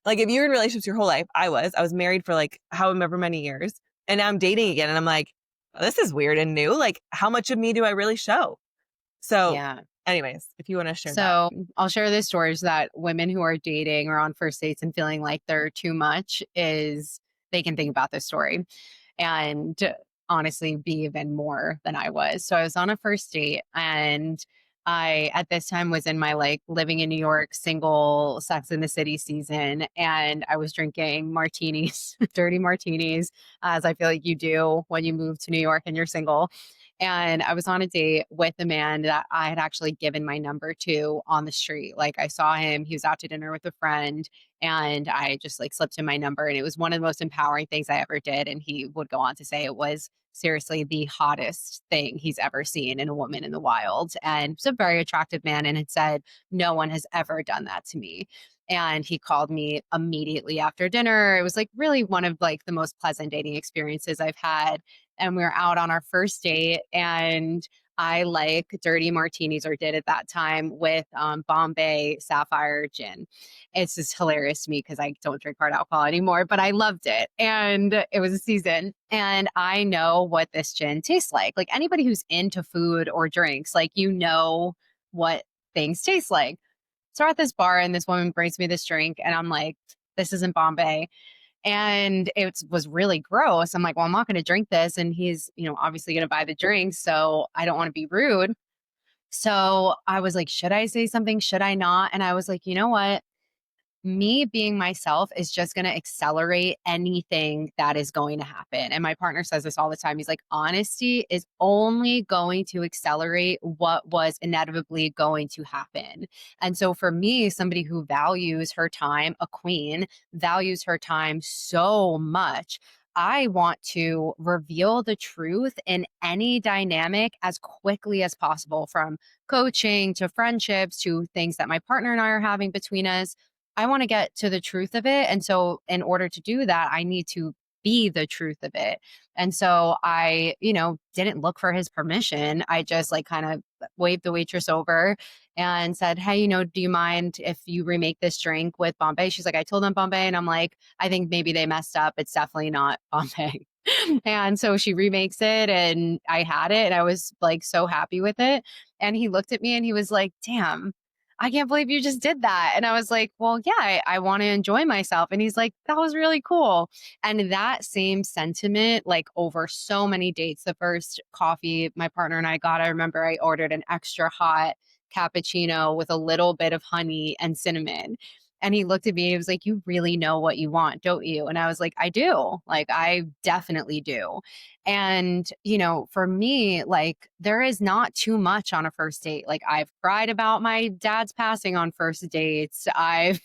like, if you were in relationships your whole life, I was married for, like, however many years, and now I'm dating again, and I'm like, "Oh, this is weird and new, like, how much of me do I really show?" So, yeah. anyways, if you wanna share that. So I'll share this story is that women who are dating or on first dates and feeling like they're too much is they can think about this story and honestly be even more than I was. So I was on a first date and I at this time was in my like living in New York single Sex in the City season and I was drinking martinis, dirty martinis as I feel like you do when you move to New York and you're single. And I was on a date with a man that I had actually given my number to on the street. Like I saw him, he was out to dinner with a friend, and I just like slipped him my number. And it was one of the most empowering things I ever did. And he would go on to say it was seriously the hottest thing he's ever seen in a woman in the wild. And he's a very attractive man and had said, no one has ever done that to me. And he called me immediately after dinner. It was like really one of like the most pleasant dating experiences I've had, and we were out on our first date and I like dirty martinis or did at that time with Bombay Sapphire gin. It's just hilarious to me because I don't drink hard alcohol anymore, but I loved it. And it was a season. And I know what this gin tastes like. Like anybody who's into food or drinks, like you know what things taste like. So we're at this bar and this woman brings me this drink and I'm like, this isn't Bombay and it was really gross. I'm like, well, I'm not going to drink this. And he's, obviously going to buy the drink. So I don't want to be rude. So I was like, should I say something? Should I not? And I was like, you know what? Me being myself is just going to accelerate anything that is going to happen. And my partner says this all the time. He's like, honesty is only going to accelerate what was inevitably going to happen. And so for me, somebody who values her time, a queen, values her time so much. I want to reveal the truth in any dynamic as quickly as possible, from coaching to friendships to things that my partner and I are having between us. I want to get to the truth of it. And so, in order to do that, I need to be the truth of it. And so I, didn't look for his permission. I just like kind of waved the waitress over and said, "Hey, do you mind if you remake this drink with Bombay?" She's like, "I told them Bombay." And I'm like, "I think maybe they messed up. It's definitely not Bombay." And so she remakes it and I had it and I was like so happy with it. And he looked at me and he was like, "Damn, I can't believe you just did that." And I was like, "Well, yeah, I want to enjoy myself." And he's like, "That was really cool." And that same sentiment, like over so many dates, the first coffee my partner and I got, I remember I ordered an extra hot cappuccino with a little bit of honey and cinnamon. And he looked at me and he was like, "You really know what you want, don't you?" And I was like, "I do. Like, I definitely do." And, for me, like, there is not too much on a first date. Like, I've cried about my dad's passing on first dates. I've,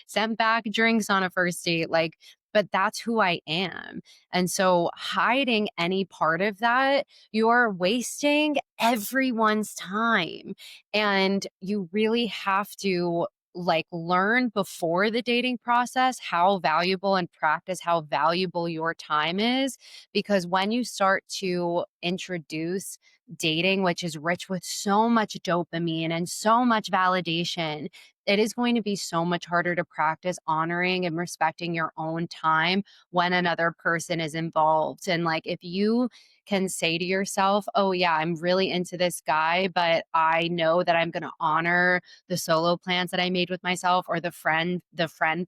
sent back drinks on a first date. Like, but that's who I am. And so hiding any part of that, you're wasting everyone's time. And you really have to like learn before the dating process how valuable and practice how valuable your time is, because when you start to introduce dating, which is rich with so much dopamine and so much validation, it is going to be so much harder to practice honoring and respecting your own time when another person is involved. And like if you can say to yourself, "Oh yeah, I'm really into this guy, but I know that I'm going to honor the solo plans that I made with myself or the friend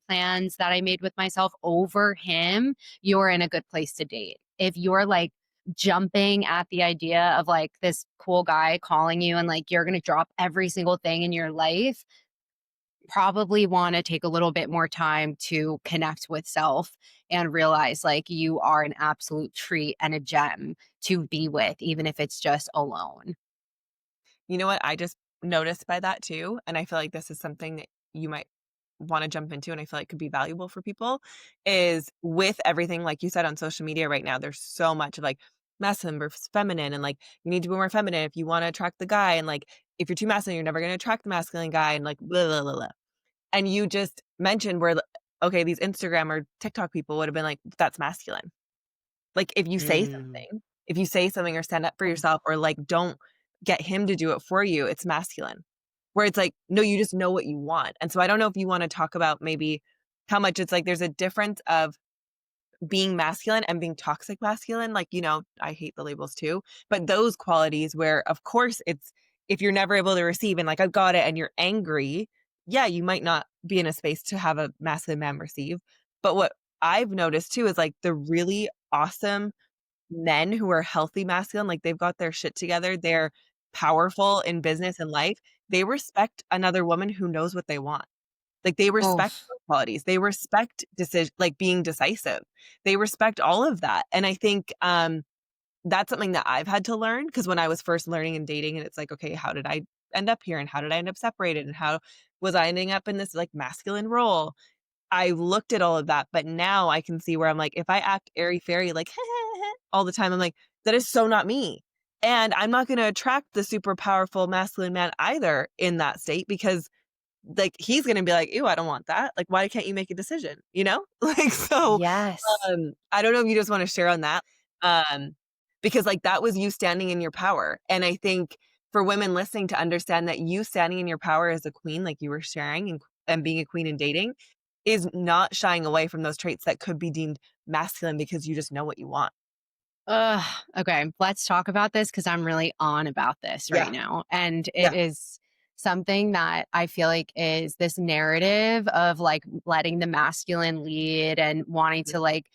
plans that I made with myself over him," you're in a good place to date. If you're like jumping at the idea of like this cool guy calling you and like you're going to drop every single thing in your life, probably want to take a little bit more time to connect with self and realize like you are an absolute treat and a gem to be with, even if it's just alone. You know what I just noticed by that too, and I feel like this is something that you might wanna jump into, and I feel like could be valuable for people, is with everything, like you said, on social media right now, there's so much of, like, masculine versus feminine, and, like, you need to be more feminine if you wanna attract the guy, and, like, if you're too masculine, you're never gonna attract the masculine guy, and, like, blah, blah, blah, blah. And you just mentioned where okay, these Instagram or TikTok people would have been like, "That's masculine." Like, Mm. if you say something or stand up for yourself or, like, don't get him to do it for you, it's masculine. Where it's like, no, you just know what you want. And so I don't know if you wanna talk about maybe how much it's like there's a difference of being masculine and being toxic masculine, like, I hate the labels too, but those qualities where, of course, it's if you're never able to receive and like, "I've got it," and you're angry, yeah, you might not be in a space to have a masculine man receive. But what I've noticed too is, like, the really awesome men who are healthy masculine, like, they've got their shit together, they're powerful in business and life, they respect another woman who knows what they want. Like, they Oh, respect those qualities. They respect like, being decisive. They respect all of that, and I think, that's something that I've had to learn because when I was first learning and dating and it's like, "Okay, how did I end up here, and how did I end up separated, and how was I ending up in this, like, masculine role?" I looked at all of that, but now I can see where I'm like, if I act airy-fairy, like, all the time, I'm like, "That is so not me." And I'm not gonna attract the super powerful masculine man either in that state because like, he's gonna be like, "Ew, I don't want that." Like, "Why can't you make a decision?" You know? Like, so, yes. I don't know if you just wanna share on that, um, because, like, that was you standing in your power, and I think for women listening to understand that you standing in your power as a queen, like you were sharing, and being a queen in dating, is not shying away from those traits that could be deemed masculine because you just know what you want. Ugh, okay, let's talk about this because I'm really on about this right Yeah, now. And it yeah. is something that I feel like is this narrative of like letting the masculine lead and wanting to like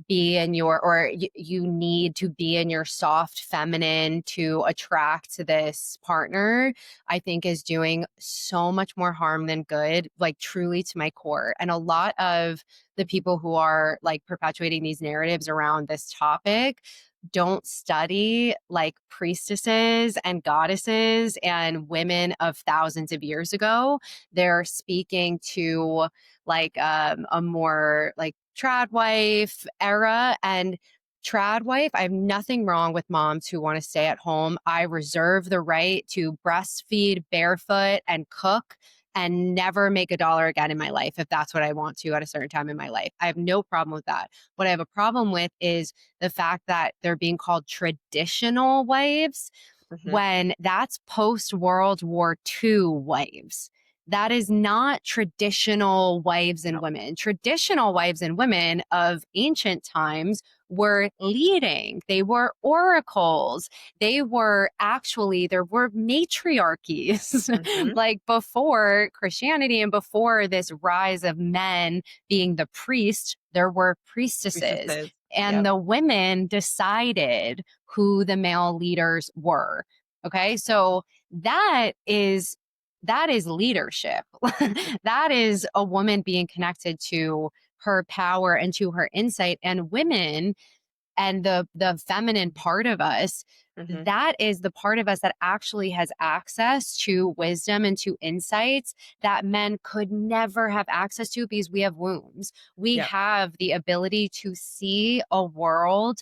be in your, or you need to be in your soft feminine to attract this partner, I think is doing so much more harm than good, like truly to my core. And a lot of the people who are like perpetuating these narratives around this topic don't study like priestesses and goddesses and women of thousands of years ago. They're speaking to like a more like trad wife era. And trad wife, I have nothing wrong with moms who want to stay at home. I reserve the right to breastfeed barefoot and cook and never make a dollar again in my life if that's what I want to at a certain time in my life. I have no problem with that. What I have a problem with is the fact that they're being called traditional wives Mhm. when that's post World War II wives. That is not traditional wives and No. women. Traditional wives and women of ancient times were leading. They were oracles. They were actually, there were matriarchies Mhm. like before Christianity and before this rise of men being the priest, there were priestesses. Priestesses. And Yep. the women decided who the male leaders were. Okay. So that is leadership. Mhm. That is a woman being connected to her power and to her insight. And women and the feminine part of us, Mhm. that is the part of us that actually has access to wisdom and to insights that men could never have access to because we have wombs. We Yep. have the ability to see a world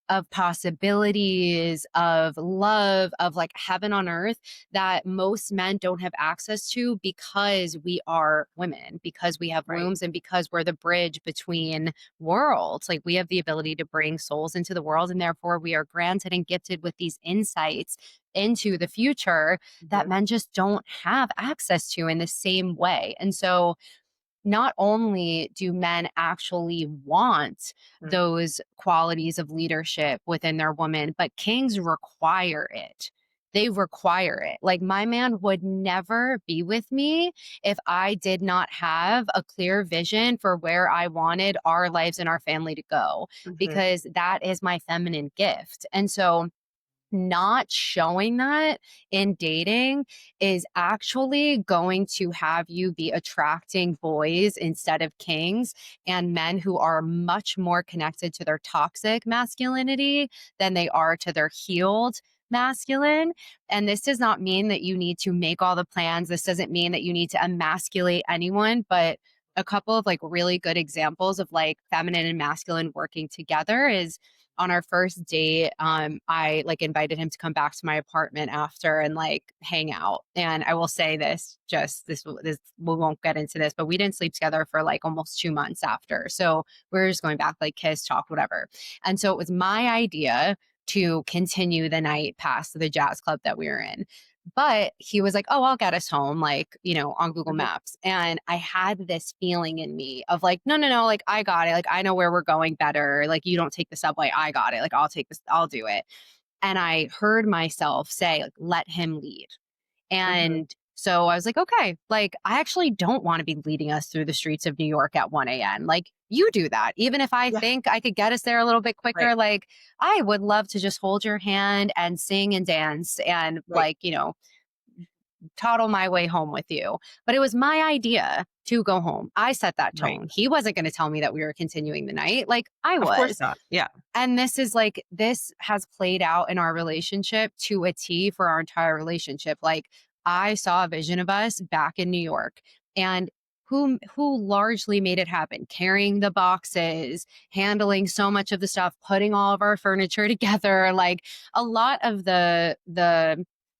of possibilities, of love, of like heaven on earth that most men don't have access to because we are women, because we have Right. wombs, and because we're the bridge between worlds. Like we have the ability to bring souls into the world, and therefore we are granted and gifted with these insights into the future that Mhm. men just don't have access to in the same way. And so not only do men actually want Mhm. those qualities of leadership within their woman, but kings require it. They require it. Like my man would never be with me if I did not have a clear vision for where I wanted our lives and our family to go, Mhm. because that is my feminine gift. And so not showing that in dating is actually going to have you be attracting boys instead of kings and men who are much more connected to their toxic masculinity than they are to their healed masculine. And this does not mean that you need to make all the plans. This doesn't mean that you need to emasculate anyone, but a couple of like really good examples of like feminine and masculine working together is on our first date, I like invited him to come back to my apartment after and like hang out. And I will say this, just this we won't get into this, but we didn't sleep together for like almost 2 months after. So we are just going back, like kiss, talk, whatever. And so it was my idea to continue the night past the jazz club that we were in. But he was like, "Oh, I'll get us home, like, on Google Mhm. Maps." And I had this feeling in me of like, no, no, no, like, I got it. Like, I know where we're going better. Like, you don't take the subway. I got it. Like, I'll take this, I'll do it. And I heard myself say, like, let him lead. Mhm. And so I was like, okay, like, I actually don't want to be leading us through the streets of New York at 1 a.m. Like, you do that. Even if I Yeah. think I could get us there a little bit Right. quicker, like, I would love to just hold your hand and sing and dance and, Right. like, toddle my way home with you. But it was my idea to go home. I set that Right. tone. He wasn't going to tell me that we were continuing the night. Like I Of course was. not. Yeah. And this is like, this has played out in our relationship to a T for our entire relationship. Like I saw a vision of us back in New York, and who largely made it happen, carrying the boxes, handling so much of the stuff, putting all of our furniture together, like a lot of the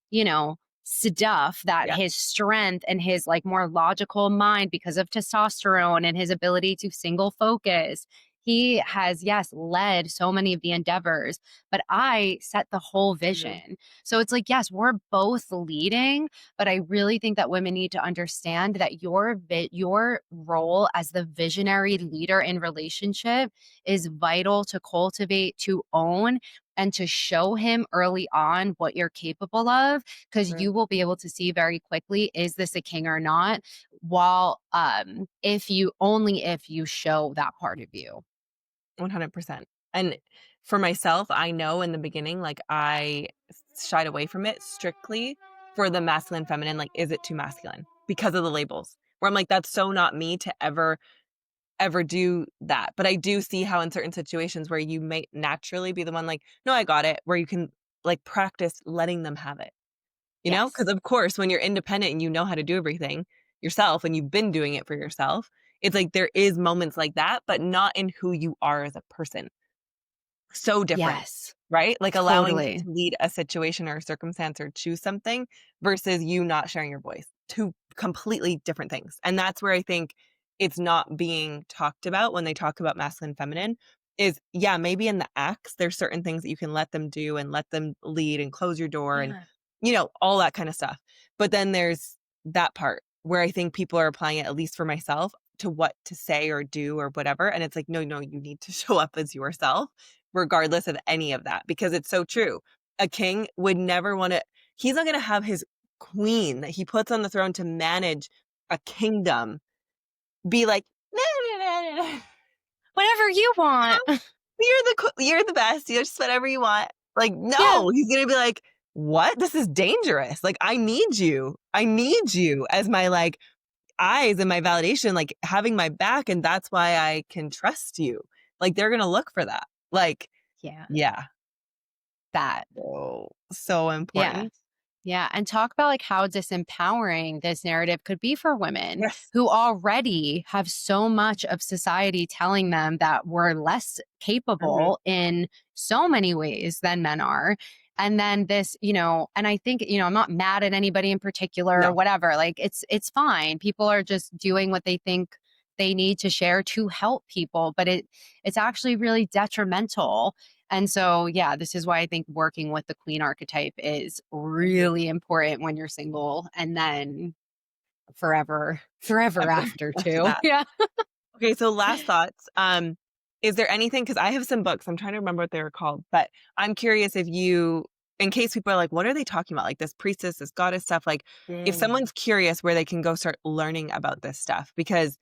you know stuff that Yeah. his strength and his like more logical mind, because of testosterone and his ability to single focus, he has, yes, led so many of the endeavors, but I set the whole Mhm. vision. So it's like, yes, we're both leading, but I really think that women need to understand that your role as the visionary leader in relationship is vital to cultivate, to own, and to show him early on what you're capable of, because Mhm. you will be able to see very quickly, is this a king or not? While if you show that part of you. 100%. And for myself, I know in the beginning, like, I shied away from it strictly for the masculine, feminine, like, is it too masculine? Because of the labels, where I'm like, that's so not me to ever do that. But I do see how in certain situations where you may naturally be the one like, "No, I got it," where you can, like, practice letting them have it, you know? Because Yes. of course, when you're independent and you know how to do everything yourself and you've been doing it for yourself, It's like there is moments like that, but not in who you are as a person. So different, Yes, right? Like allowing you totally. to lead a situation or a circumstance or choose something versus you not sharing your voice. Two completely different things. And that's where I think it's not being talked about when they talk about masculine feminine is yeah, maybe in the acts there's certain things that you can let them do and let them lead and close your door and Yeah. all that kind of stuff. But then there's that part where I think people are applying it, at least for myself, to what to say or do or whatever. And it's like, no, no, you need to show up as yourself regardless of any of that, because it's so true. A king would never want to, he's not going to have his queen that he puts on the throne to manage a kingdom be like, "Nah, nah, nah, nah, nah. Whatever you want. You're the best. You just whatever you want." Like, Yeah. no, he's going to be like, "What? This is dangerous. Like, I need you. I need you as my like eyes and my validation, like having my back. And that's why I can trust you." Like, they're going to look for that. Like, Yeah. yeah. That. So Yeah. important. Yeah, and talk about like how disempowering this narrative could be for women Yes. who already have so much of society telling them that we're less Mhm. capable in so many ways than men are. And then this, and I think, I'm not mad at anybody in particular or No. whatever. Like it's fine. People are just doing what they think they need to share to help people, but it's actually really detrimental. And so, yeah, this is why I think working with the queen archetype is Mhm. really important when you're single and then forever Ever after after too. that. Yeah. Okay, so last thoughts. Is there anything, because I have some books, I'm trying to remember what they were called, but I'm curious if you, in case people are like, what are they talking about? Like this priestess, this goddess stuff, like if Mm. someone's curious where they can go start learning about this stuff, because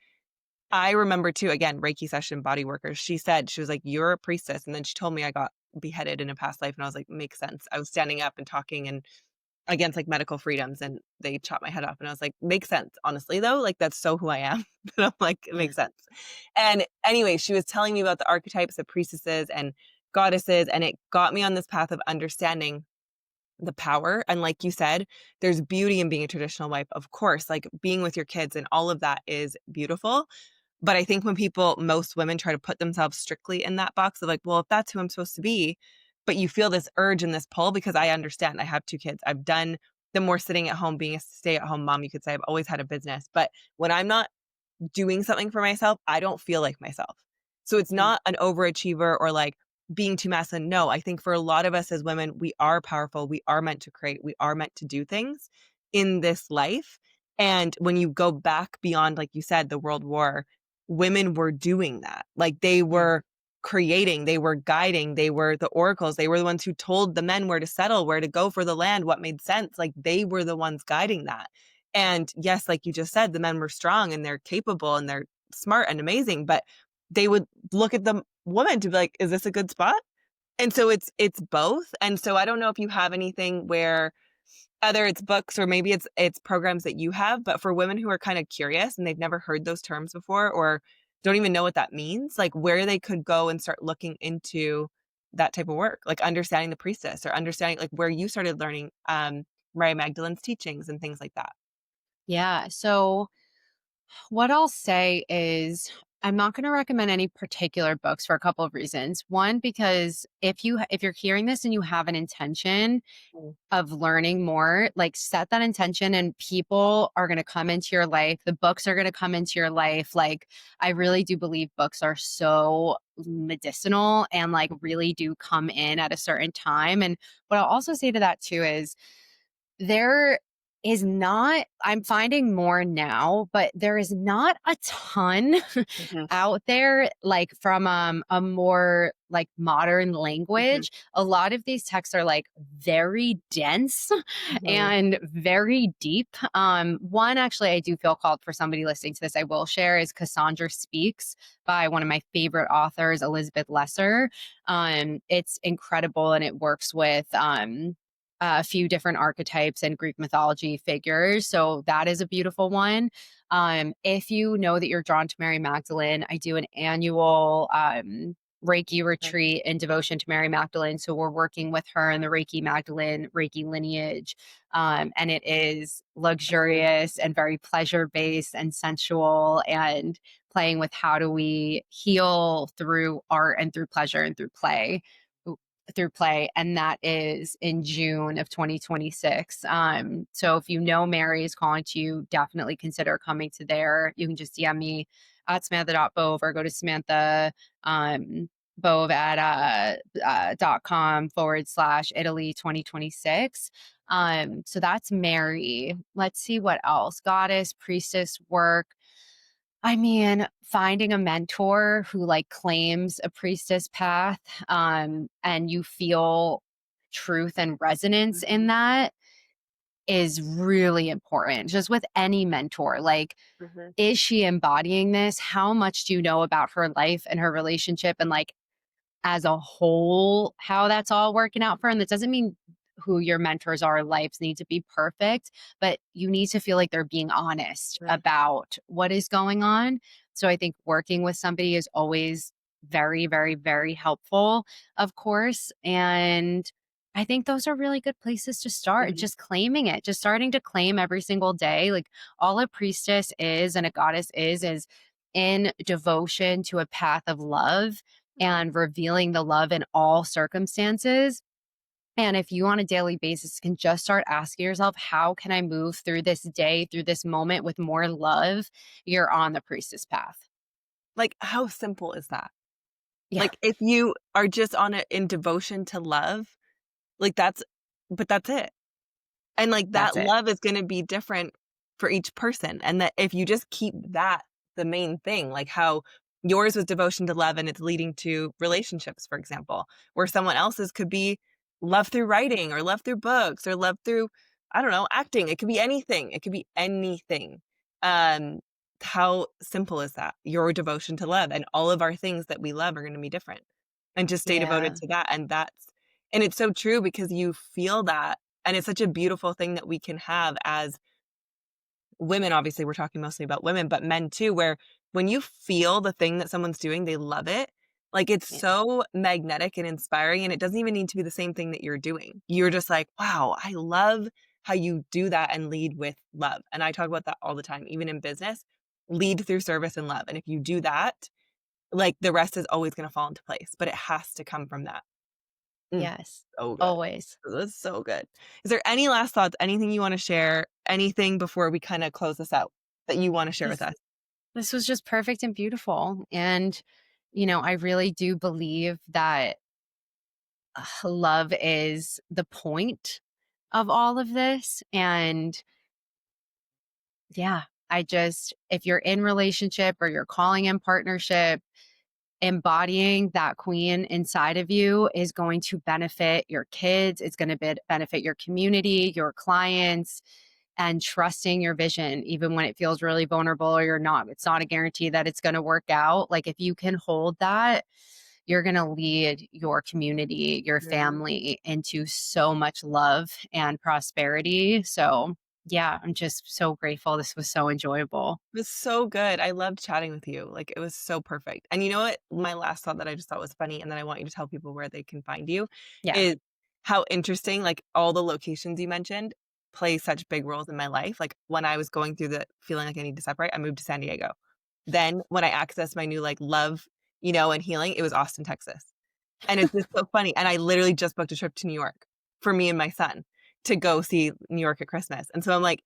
I remember too, again, Reiki session body workers, she was like, "You're a priestess." And then she told me I got beheaded in a past life. And I was like, makes sense. I was standing up and talking and against like medical freedoms and they chopped my head off. And I was like, makes sense. Honestly, though, like that's so who I am. But I'm like, it Yeah. makes sense. And anyway, she was telling me about the archetypes of priestesses and goddesses. And it got me on this path of understanding the power. And like you said, there's beauty in being a traditional wife. Of course, like being with your kids and all of that is beautiful. But I think when most women try to put themselves strictly in that box of like, well, if that's who I'm supposed to be, but you feel this urge and this pull, because I understand I have two kids. I've done the more sitting at home, being a stay at home mom, you could say I've always had a business. But when I'm not doing something for myself, I don't feel like myself. So it's Mm. not an overachiever or like being too masculine. No, I think for a lot of us as women, we are powerful. We are meant to create. We are meant to do things in this life. And when you go back beyond, like you said, the World War, women were doing that. Like they Yeah. were creating, they were guiding, they were the oracles. They were the ones who told the men where to settle, where to go for the land, what made sense. Like they were the ones guiding that. And yes, like you just said, the men were strong and they're capable and they're smart and amazing, but they would look at the woman to be like, is this a good spot? And so it's both. And so I don't know if you have anything where either it's books or maybe it's programs that you have, but for women who are kind of curious and they've never heard those terms before or don't even know what that means, like where they could go and start looking into that type of work, like understanding the priestess or understanding like where you started learning Mary Magdalene's teachings and things like that. Yeah. So what I'll say is I'm not going to recommend any particular books for a couple of reasons. One, because if you're hearing this and you have an intention Mm. of learning more, like set that intention and people are going to come into your life. The books are going to come into your life. Like, I really do believe books are so medicinal and like really do come in at a certain time. And what I'll also say to that too is there is not, I'm finding more now, but there is not a ton Mhm, out there like from a more like modern mhm, language. A lot of these texts are like very dense mhm. and very deep. One actually I do feel called for somebody listening to this, I will share is Cassandra Speaks by one of my favorite authors, Elizabeth Lesser. It's incredible and it works with a few different archetypes and Greek mythology figures. So that is a beautiful one. If you know that you're drawn to Mary Magdalene, I do an annual Reiki Okay. retreat in devotion to Mary Magdalene. So we're working with her in the Reiki Magdalene, Reiki lineage. And it is luxurious and very pleasure based and sensual, and playing with how do we heal through art and through pleasure and through play. And that is in June of 2026. So if you know Mary is calling to you, definitely consider coming to there. You can just DM me at Samantha.Bove or go to Samantha Bove at .com/Italy 2026. So that's Mary. Let's see what else. Goddess, priestess work. I mean, finding a mentor who like claims a priestess path, and you feel truth and resonance in Mhm. that is really important. Just with any mentor, like, Mhm. is she embodying this? How much do you know about her life and her relationship, and like as a whole, how that's all working out for her? And that doesn't mean who your mentors are lives need to be perfect, but you need to feel like they're being honest Right. about what is going on. So I think working with somebody is always very, very, very helpful, of course. And I think those are really good places to start. Mhm. Just claiming it, just starting to claim every single day. Like, all a priestess is and a goddess is in devotion to a path of love Mhm. and revealing the love in all circumstances. And if you on a daily basis can just start asking yourself, how can I move through this day, through this moment with more love? You're on the priestess path. Like, how simple is that? Yeah, Like, if you are just on it in devotion to love, like, that's it. And, like, that's that it. love is gonna be different for each person, and that if you just keep that the main thing, like how yours was devotion to love and it's leading to relationships, for example, where someone else's could be love through writing or love through books or love through, I don't know, acting. It could be anything. It could be anything. Um, how simple is that? Your devotion to love, and all of our things that we love are gonna be different. And just stay devoted Yeah. to that, and it's so true because you feel that, and it's such a beautiful thing that we can have as women. Obviously, we're talking mostly about women, but men too, where when you feel the thing that someone's doing, they love it. Like, it's Yeah. so magnetic and inspiring, and it doesn't even need to be the same thing that you're doing. You're just like, wow, I love how you do that and lead with love. And I talk about that all the time, even in business, lead through service and love. And if you do that, like, the rest is always going to fall into place, but it has to come from that. Mm, Yes. so good. Always. That's so good. Is there any last thoughts, anything you wanna share, anything before we kinda close this out that you wanna share with This us? this was just perfect and beautiful. And, I really do believe that love is the point of all of this. And yeah, if you're in relationship or you're calling in partnership, embodying that queen inside of you is going to benefit your kids. It's going to benefit your community, your clients, and trusting your vision, even when it feels really vulnerable or you're not. It's not a guarantee that it's going to work out. Like, if you can hold that, you're going to lead your community, your Yeah. family into so much love and prosperity. So, yeah, I'm just so grateful. This was so enjoyable. It was so good. I loved chatting with you. Like, it was so perfect. And you know what? My last thought that I just thought was funny, and then I want you to tell people where they can find you, Yeah. is how interesting, like, all the locations you mentioned play such big roles in my life. Like, when I was going through the feeling like I need to separate, I moved to San Diego. Then when I accessed my new, like, love, and healing, it was Austin, Texas. And it's just so funny, and I literally just booked a trip to New York for me and my son to go see New York at Christmas. And so I'm like,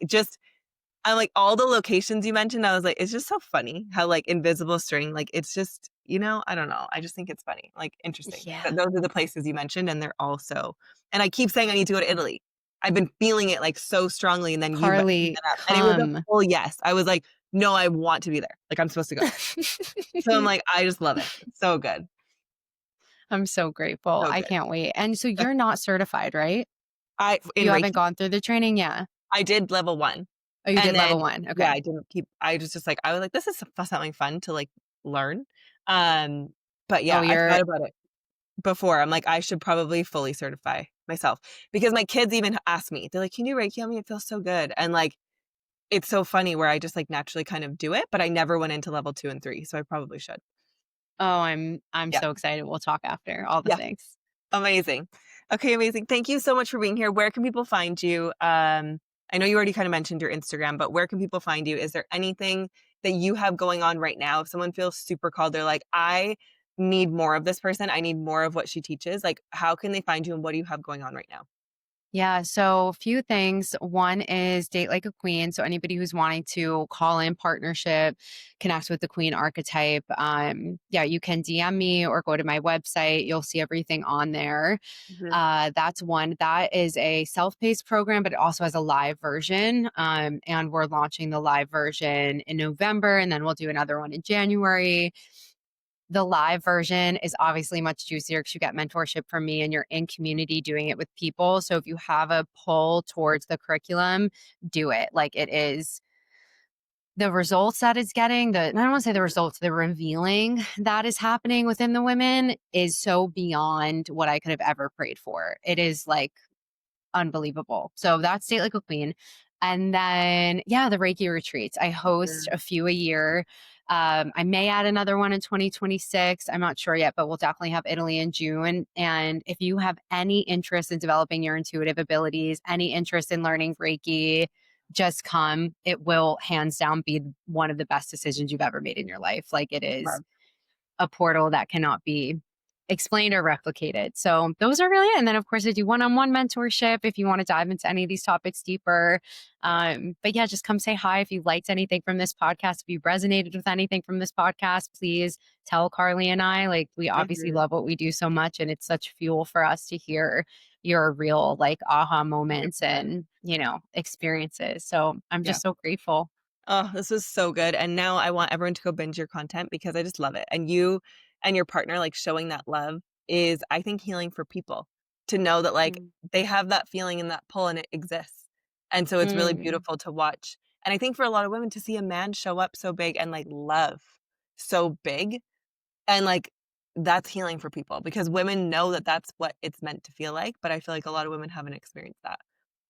all the locations you mentioned, I was like, it's just so funny how, like, invisible string, like, it's just, I don't know. I just think it's funny, like, interesting that Yeah. those are the places you mentioned, and they're all so, and I keep saying I need to go to Italy. I've been feeling it, like, so strongly, and then you brought Carly, that up, and it was a come. full yes. I was like, "No, I want to be there. Like, I'm supposed to go." So I'm like, I just love it. It's so good. I'm so grateful. So I good. can't wait. And so you're not certified, right? I in You haven't Reiki, gone through the training? Yeah. I did level 1, Oh, you and did then level 1. yeah, Okay. I didn't keep I was just like, I was like, "This is something fun to, like, learn." Um, but Oh, yeah, I've you're thought about it before. I'm like, I should probably fully certify myself because my kids even ask me. They're like, "Can you Reiki on me? It feels so good." And, like, it's so funny where I just, like, naturally kind of do it, but I never went into level 2 and 3, so I probably should. Oh, I'm Yeah. so excited. We'll talk after all the Yeah. things. Amazing. Okay, amazing. Thank you so much for being here. Where can people find you? I know you already kind of mentioned your Instagram, but where can people find you? Is there anything that you have going on right now? If someone feels super called, they're like, I need more of this person. I need more of what she teaches. Like, how can they find you and what do you have going on right now? Yeah, so a few things. One is date like a queen. So anybody who's wanting to call in partnership, connect with the queen archetype. Yeah, you can DM me or go to my website. You'll see everything on there. Mhm. That's one. That is a self-paced program, but it also has a live version. And we're launching the live version in November, and then we'll do another one in January. The live version is obviously much juicier because you get mentorship from me and you're in community doing it with people. So if you have a pull towards the curriculum, do it. Like it is the results that it's getting, I don't want to say the results, the revealing that is happening within the women is so beyond what I could have ever prayed for. It is like unbelievable. So that's State Like a Queen. And then, yeah, the Reiki retreats. I host Mhm. a few a year. I may add another one in 2026. I'm not sure yet, but we'll definitely have Italy in June. And if you have any interest in developing your intuitive abilities, any interest in learning Reiki, just come. It will hands down be one of the best decisions you've ever made in your life. Like it is Love. a portal that cannot be explained or replicated. So those are really it. And then of course I do one-on-one mentorship if you want to dive into any of these topics deeper. But yeah, just come say hi if you liked anything from this podcast. If you resonated with anything from this podcast, please tell Carly and I. Like we obviously Mhm. love what we do so much, and it's such fuel for us to hear your real like aha moments 100%. and experiences. So I'm Yeah. just so grateful. Oh, this was so good, and now I want everyone to go binge your content because I just love it, and you and your partner, like, showing that love is, I think, healing for people to know that, like, Mm. they have that feeling and that pull and it exists, and so it's really Mm. beautiful to watch, and I think for a lot of women to see a man show up so big and, like, love so big, and, like, that's healing for people because women know that that's what it's meant to feel like, but I feel like a lot of women haven't experienced that.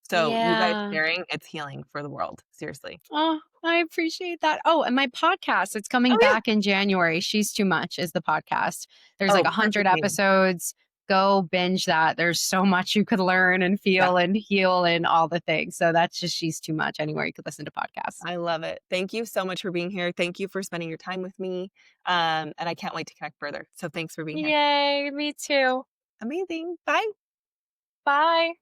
So, you guys Yeah. sharing, it's healing for the world, seriously. Oh, I appreciate that. Oh, and my podcast, it's coming Oh, yeah. back in January. She's Too Much is the podcast. There's like Oh, 100 perfect name. episodes. Go binge that. There's so much you could learn and Yeah, feel and heal and all the things. So that's just She's Too Much anywhere you could listen to podcasts. I love it. Thank you so much for being here. Thank you for spending your time with me, and I can't wait to connect further. So thanks for being here. Yay, me too. Amazing. Bye. Bye.